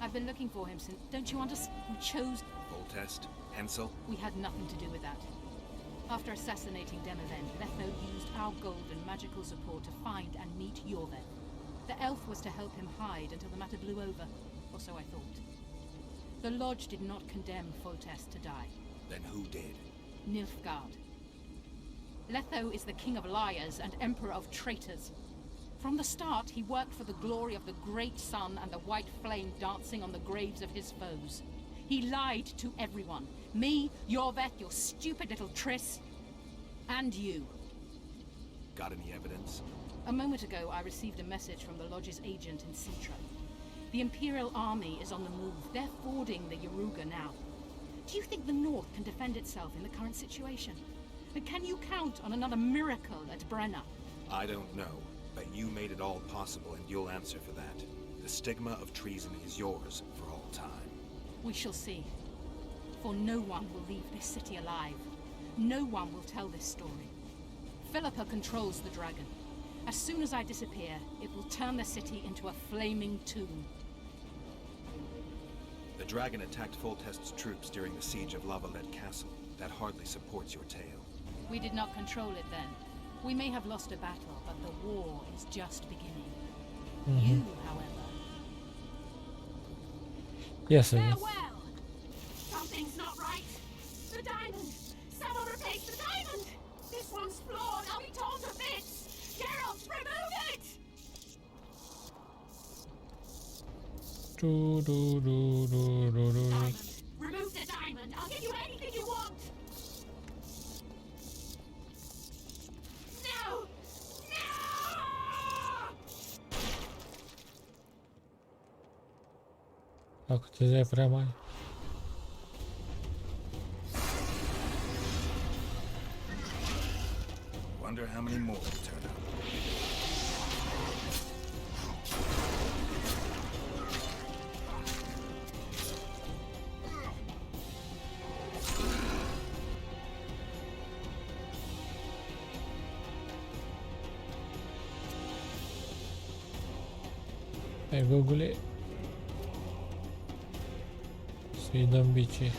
Speaker 9: I've been looking for him since... Don't you understand? We chose...
Speaker 3: Voltest? Hensel?
Speaker 9: We had nothing to do with that. After assassinating Demavend, Letho used our gold and magical support to find and meet Yorveth. The elf was to help him hide until the matter blew over, or so I thought. The Lodge did not condemn Voltest to die.
Speaker 3: Then who did?
Speaker 9: Nilfgaard. Letho is the king of liars and emperor of traitors. From the start, he worked for the glory of the great sun and the white flame dancing on the graves of his foes. He lied to everyone. Me, Yorveth, your stupid little Triss, and you.
Speaker 3: Got any evidence?
Speaker 9: A moment ago, I received a message from the Lodge's agent in Citra. The Imperial Army is on the move. They're fording the Yaruga now. Do you think the North can defend itself in the current situation? And can you count on another miracle at Brenna?
Speaker 3: I don't know, but you made it all possible and you'll answer for that. The stigma of treason is yours for all time.
Speaker 9: We shall see. For no one will leave this city alive. No one will tell this story. Philippa controls the dragon. As soon as I disappear, it will turn the city into a flaming tomb.
Speaker 3: The dragon attacked Voltest's troops during the siege of Lavalette Castle. That hardly supports your tale.
Speaker 9: We did not control it then. We may have lost a battle, but the war is just beginning. You, however...
Speaker 1: Yes, it is.
Speaker 10: Farewell! Something's not right. The diamond! Someone replace the diamond! This one's flawed. I'll be torn to bits! Geralt, remove it! Diamond. Remove the diamond. I'll give you anything you want. No! No!
Speaker 1: Acuțiile e prea mari.
Speaker 3: Wonder how many more will turn up.
Speaker 1: Hai, Gogule. Să-i dăm bici.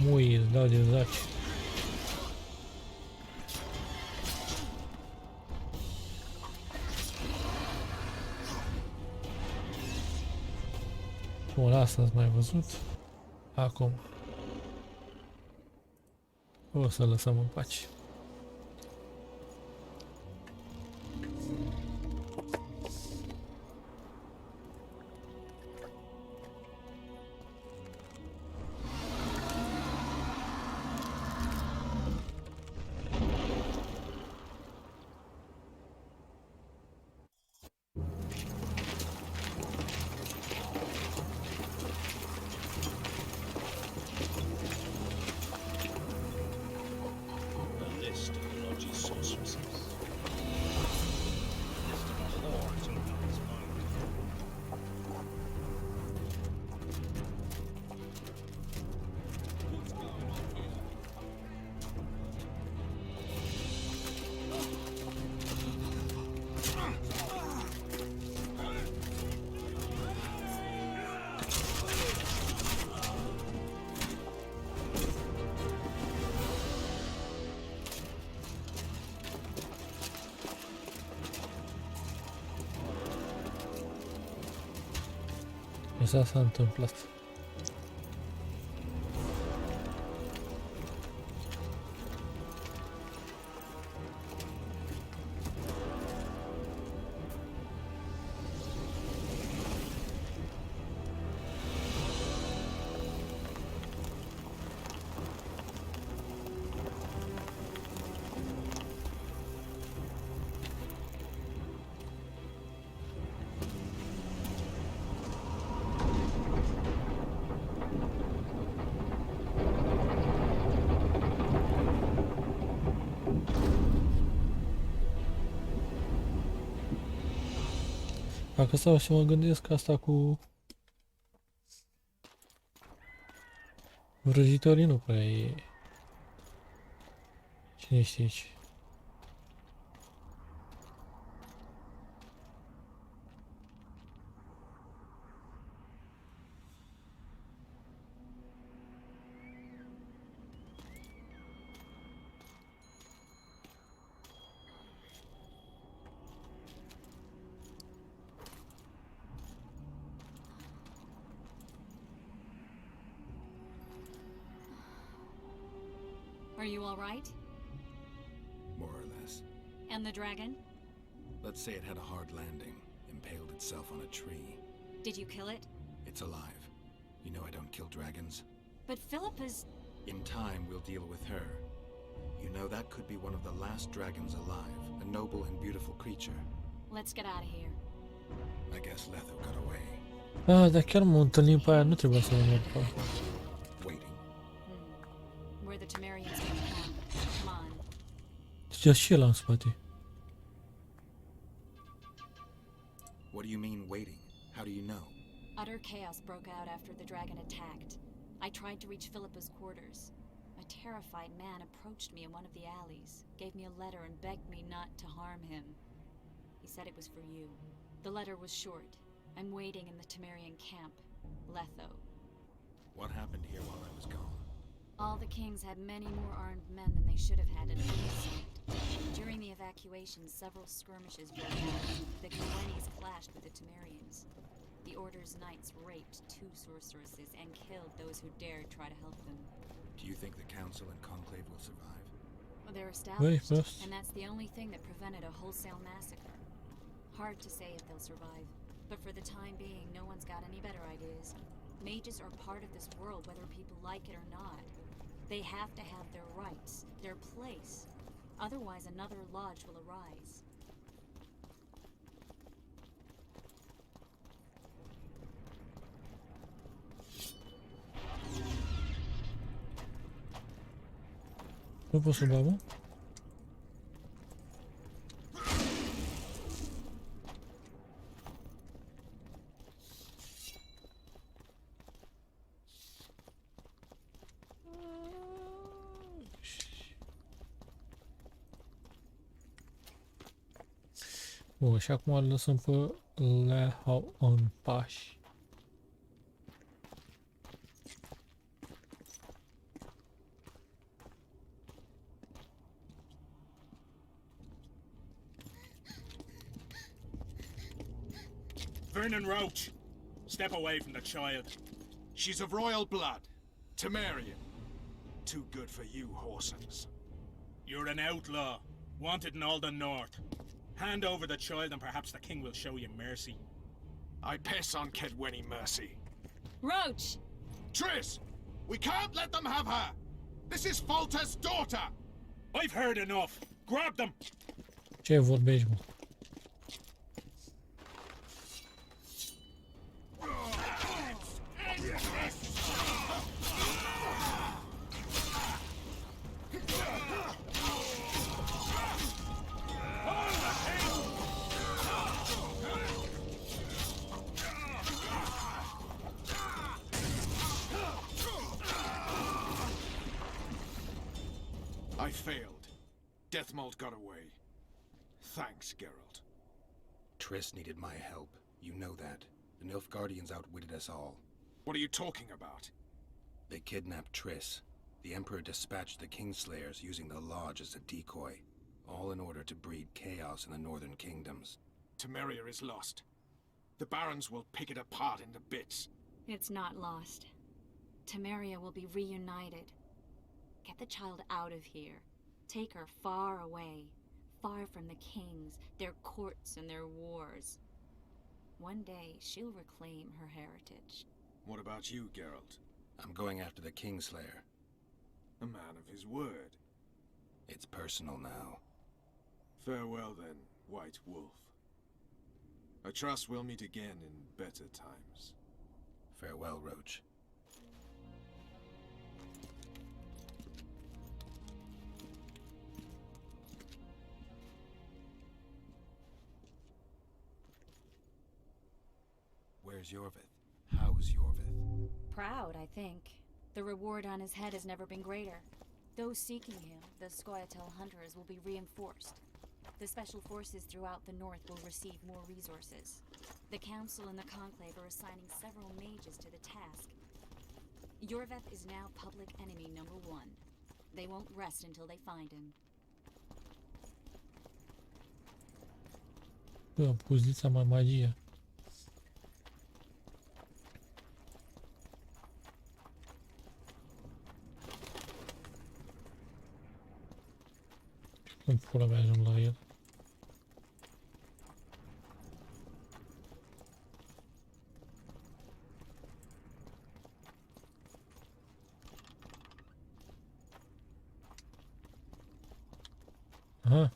Speaker 1: Mui, îți dau din zaci. Bun, asta ați mai văzut. Acum o să lăsăm în pace.
Speaker 7: A list of the Lodge's sorceresses. A list of the whores in his mind. What's going on here?
Speaker 1: Așa s-a întâmplat. Dacă stau și mă gândesc asta cu vrăjitorii nu prea e... Cine știe ce.
Speaker 6: Are you all right?
Speaker 3: More or less.
Speaker 6: And the dragon?
Speaker 3: Let's say it had a hard landing, impaled itself on a tree.
Speaker 6: Did you kill it?
Speaker 3: It's alive. You know I don't kill dragons.
Speaker 6: But Philip is...
Speaker 3: In time, we'll deal with her. You know, that could be one of the last dragons alive, a noble and beautiful creature.
Speaker 6: Let's get out of here.
Speaker 3: I guess Letho got away.
Speaker 1: Ah, dar chiar mă întâlnim pe aia, nu trebuia să mă merg pe aia.
Speaker 3: Waiting.
Speaker 6: Where the Temerians can come. Come on.
Speaker 1: Deci și ăla în spate.
Speaker 3: What do you mean, waiting? How do you know?
Speaker 6: Utter chaos broke out after the dragon attacked. I tried to reach Philippa's quarters. A terrified man approached me in one of the alleys, gave me a letter and begged me not to harm him. He said it was for you. The letter was short. I'm waiting in the Temerian camp, Letho.
Speaker 3: What happened here while I was gone?
Speaker 6: All the kings had many more armed men than they should have had at peace. During the evacuation, several skirmishes broke out. The Gwennies clashed with the Temerians. The Order's knights raped 2 sorceresses and killed those who dared try to help them.
Speaker 3: Do you think the council and conclave will survive?
Speaker 6: Well, they're established,
Speaker 1: first.
Speaker 6: and that's the only thing that prevented a wholesale massacre. Hard to say if they'll survive, but for the time being, no one's got any better ideas. Mages are part of this world, whether people like it or not. They have to have their rights, their place. Otherwise, another lodge will arise.
Speaker 1: Nu pot să bag, mă? Bun, și acum îl lăsăm pe Lehau în pași.
Speaker 11: Vernon Roach, step away from the child.
Speaker 5: She's of royal blood. Temerian. Too good for you, Horsens.
Speaker 11: You're an outlaw, wanted in all the north. Hand over the child and perhaps the king will show you mercy.
Speaker 5: I piss on Kedwenny mercy.
Speaker 6: Roach!
Speaker 5: Triss! We can't let them have her! This is Folter's daughter!
Speaker 11: I've heard enough. Grab them!
Speaker 1: Ce vorbești, mă?
Speaker 5: I failed. Deathmold got away. Thanks, Geralt.
Speaker 3: Triss needed my help. You know that. The Nilfgaardians outwitted us all.
Speaker 5: What are you talking about?
Speaker 3: They kidnapped Triss. The Emperor dispatched the Kingslayers using the Lodge as a decoy, all in order to breed chaos in the northern kingdoms.
Speaker 5: Temeria is lost. The barons will pick it apart into bits.
Speaker 6: It's not lost. Temeria will be reunited. Get the child out of here. Take her far away. Far from the kings, their courts and their wars. One day, she'll reclaim her heritage.
Speaker 5: What about you, Geralt?
Speaker 3: I'm going after the Kingslayer.
Speaker 5: A man of his word.
Speaker 3: It's personal now.
Speaker 5: Farewell then, White Wolf. I trust we'll meet again in better times.
Speaker 3: Farewell, Roach. Where's Yorvith? How's Yorvith?
Speaker 6: Proud, I think. The reward on his head has never been greater. Those seeking him, the Scoia'tael hunters, will be reinforced. The special forces throughout the north will receive more resources. The council and the conclave are assigning several mages to the task. Yorvith is now public enemy #1. They won't rest until they find him.
Speaker 1: Am pus lița mai magia. Când pula mea ajung la el? Aha.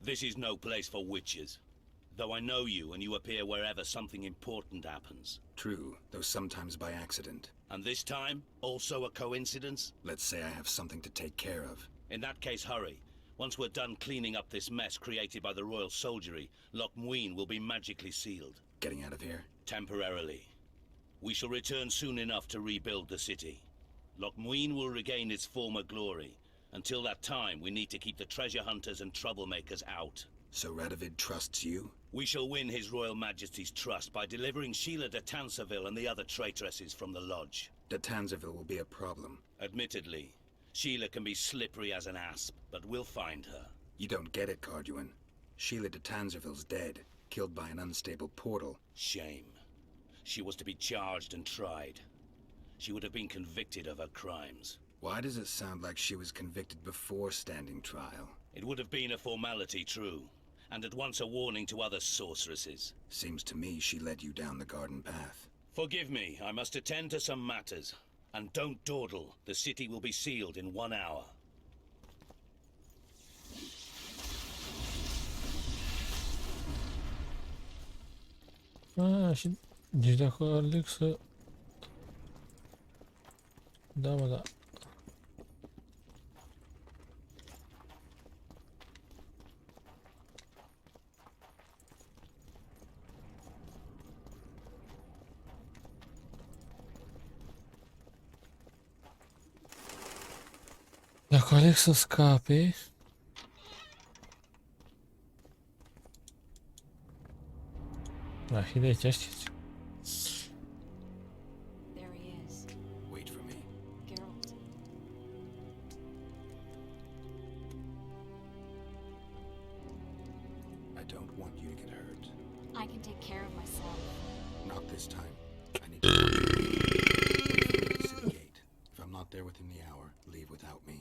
Speaker 7: This is no place for witches. Though I know you and you appear wherever something important happens.
Speaker 3: True, though sometimes by accident.
Speaker 7: And this time, also a coincidence?
Speaker 3: Let's say I have something to take care of.
Speaker 7: In that case, hurry. Once we're done cleaning up this mess created by the royal soldiery, Loch Muin will be magically sealed.
Speaker 3: Getting out of here?
Speaker 7: Temporarily. We shall return soon enough to rebuild the city. Loch Muin will regain its former glory. Until that time, we need to keep the treasure hunters and troublemakers out.
Speaker 3: So Radovid trusts you?
Speaker 7: We shall win His Royal Majesty's trust by delivering Sheila de Tanserville and the other traitresses from the lodge.
Speaker 3: De Tanserville will be a problem.
Speaker 7: Admittedly, Sheila can be slippery as an asp, but we'll find her.
Speaker 3: You don't get it, Carduin. Sheila de Tanserville's dead, killed by an unstable portal.
Speaker 7: Shame. She was to be charged and tried. She would have been convicted of her crimes.
Speaker 3: Why does it sound like she was convicted before standing trial?
Speaker 7: It would have been a formality, true, and at once a warning to other sorceresses.
Speaker 3: Seems to me she led you down the garden path.
Speaker 7: Forgive me, I must attend to some matters. And don't dawdle, the city will be sealed in 1 hour.
Speaker 1: Și deci dacă aleg să... Da, mă, da. Dacă aleg să scape... Da, și de aici știți.
Speaker 6: There he is.
Speaker 3: Wait for me.
Speaker 6: Geralt.
Speaker 3: I don't want you to get hurt.
Speaker 6: I can take care of myself.
Speaker 3: Not this time. I need to wait for me at the city gate. If I'm not there within the hour, leave without me.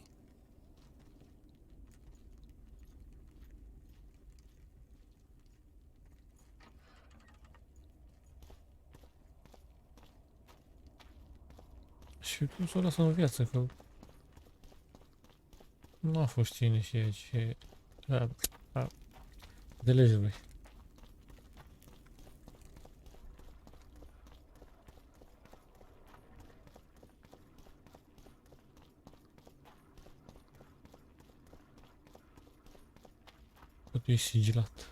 Speaker 1: Și cum să o lasă în viață, că... Nu a fost cine și aici. De legele. Totul e sigilat.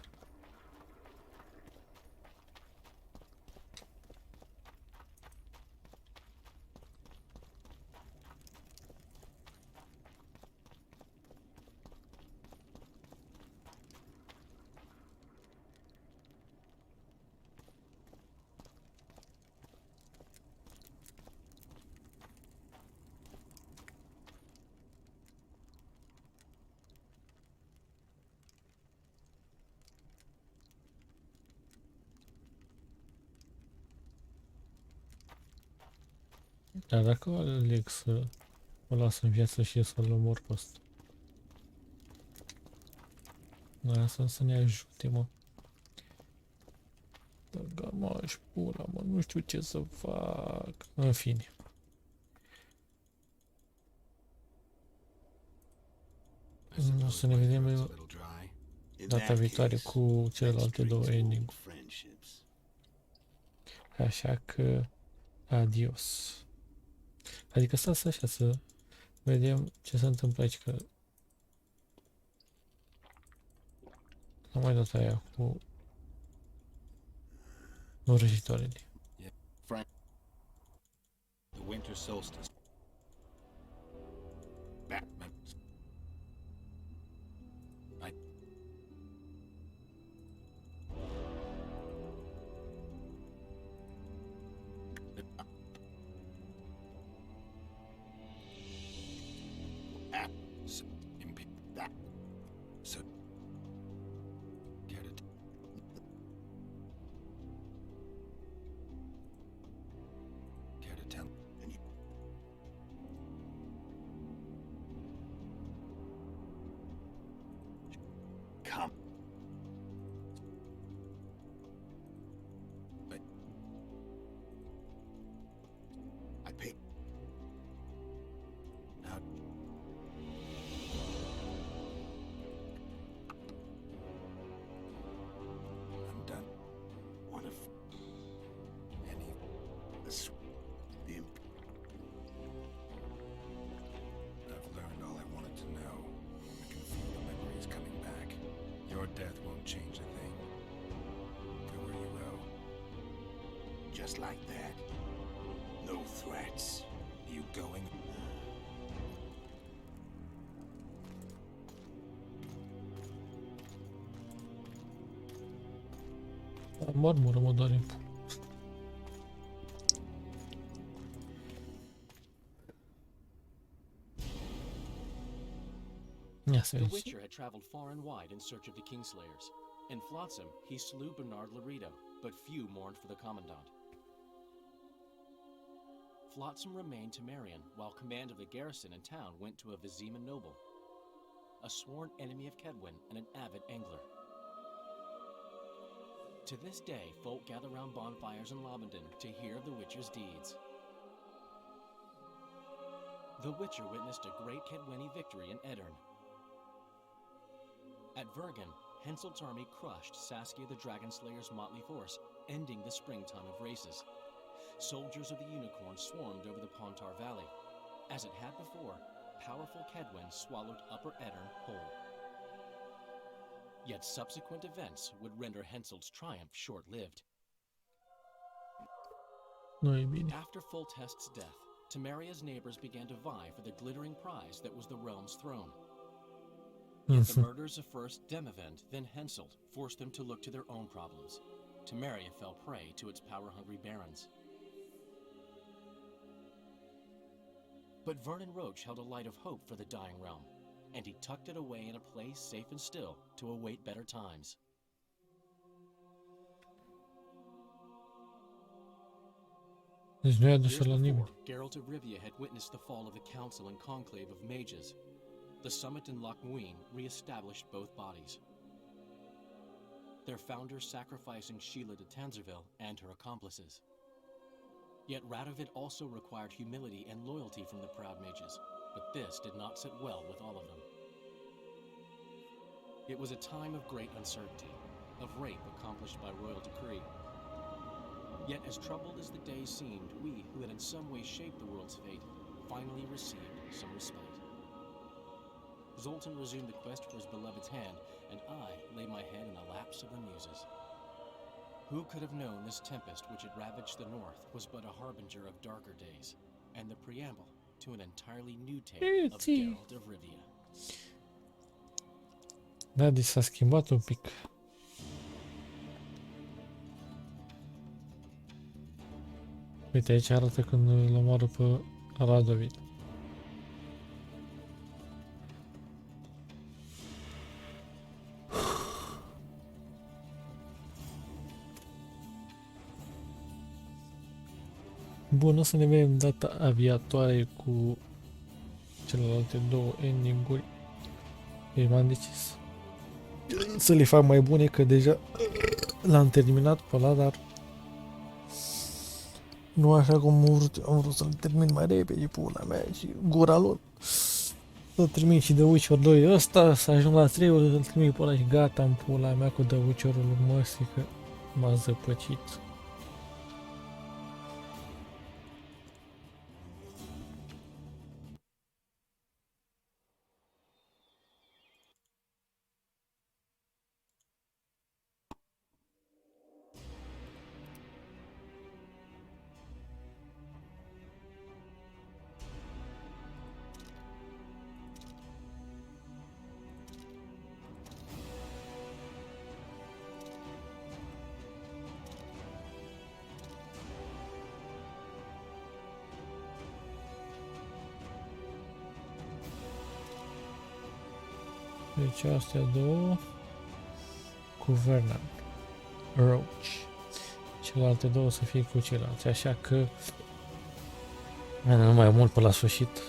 Speaker 1: Dar dacă aleg să o las în viață și să-l omor pe ăsta. Asta să ne ajute, mă. Dă mă-și pula, mă, nu știu ce să fac. În fine. O să ne vedem data viitoare cu celelalte două ending. Așa că... Adios. Adică stați așa să Vedem ce se întâmplă aici, că am mai dat aia cu vrăjitoarele.
Speaker 3: Yeah, Frank. The winter solstice. Batman. So, care to tell?
Speaker 2: Come.
Speaker 3: But
Speaker 2: I pay.
Speaker 3: how? I'm done.
Speaker 2: One of
Speaker 3: Any
Speaker 2: the imp.
Speaker 3: I've learned all I wanted to know. I can feel the memories coming back. Your death won't change a thing. Go where you will.
Speaker 2: Just like that. No threats.
Speaker 3: You going?
Speaker 1: Marmură mă doare. Ia să
Speaker 12: The
Speaker 1: vezi.
Speaker 12: Witcher had traveled far and wide in search of the Kingslayers. In Flotsam, he slew Bernard Laredo, but few mourned for the Commandant. Flotsam remained Temerian, while command of the garrison and town went to a Vizima noble, a sworn enemy of Kedwin and an avid angler. To this day, folk gather round bonfires in Lobenden to hear of the Witcher's deeds. The Witcher witnessed a great Kedweni victory in Edirn. At Vergen, Henselt's army crushed Saskia the Dragonslayer's motley force, ending the springtime of races. Soldiers of the Unicorn swarmed over the Pontar Valley. As it had before, powerful Kedwen swallowed Upper Edirn whole. Yet subsequent events would render Henselt's triumph short-lived.
Speaker 1: Nu e bine.
Speaker 12: After Foltest's death, Temeria's neighbors began to vie for the glittering prize that was the realm's throne. Yet the murders of first Demavend, then Henselt, forced them to look to their own problems. Temeria fell prey to its power-hungry barons. But Vernon Roche held a light of hope for the dying realm, and he tucked it away in a place safe and still to await better times.
Speaker 1: Deci nu i-a
Speaker 12: Years
Speaker 1: dus la nimeni.
Speaker 12: before, Geralt of Rivia had witnessed the fall of the Council and Conclave of Mages. The summit in Loch Muin re-established both bodies, their founders sacrificing Sheila de Tanzerville and her accomplices. Yet Radovid also required humility and loyalty from the proud mages, but this did not sit well with all of them. It was a time of great uncertainty, of rape accomplished by royal decree. Yet as troubled as the days seemed, we, who had in some way shaped the world's fate, finally received some respite. Zoltan resumed the quest for his beloved's hand, and I lay my head in the laps of the muses. Who could have known this tempest which had ravaged the north was but a harbinger of darker days, and the preamble to an entirely new tale of Geralt of Rivia.
Speaker 1: Da, deci s-a schimbat un pic. Uite, aici arată când îl omoară pe Radovid. Bun, o să ne vedem data aviatoare cu celelalte două ending-uri. Deci m-am decis să le fac mai bune, că deja l-am terminat pe ăla, dar nu așa cum am vrut să-l termin mai repede, pula mea, și gura lor. Să termin și The Witcher 2 ăsta, să ajung la 3 ori, să-l termin pe ăla și gata în pula mea cu The Witcher-ul măsii, că m-a zăpăcit. Deci astea două cu Vernon. Roach. Celelalte două să fie cu ceilalți. Așa că nu mai mult pe la sfârșit.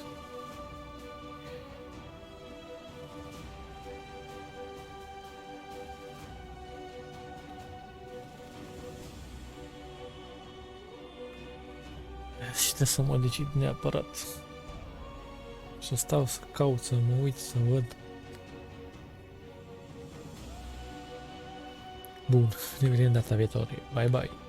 Speaker 1: Și trebuie să mă decid neapărat. Să stau să caut, să mă uit, să văd. Bun, ne vedem data viitoare. Bye bye.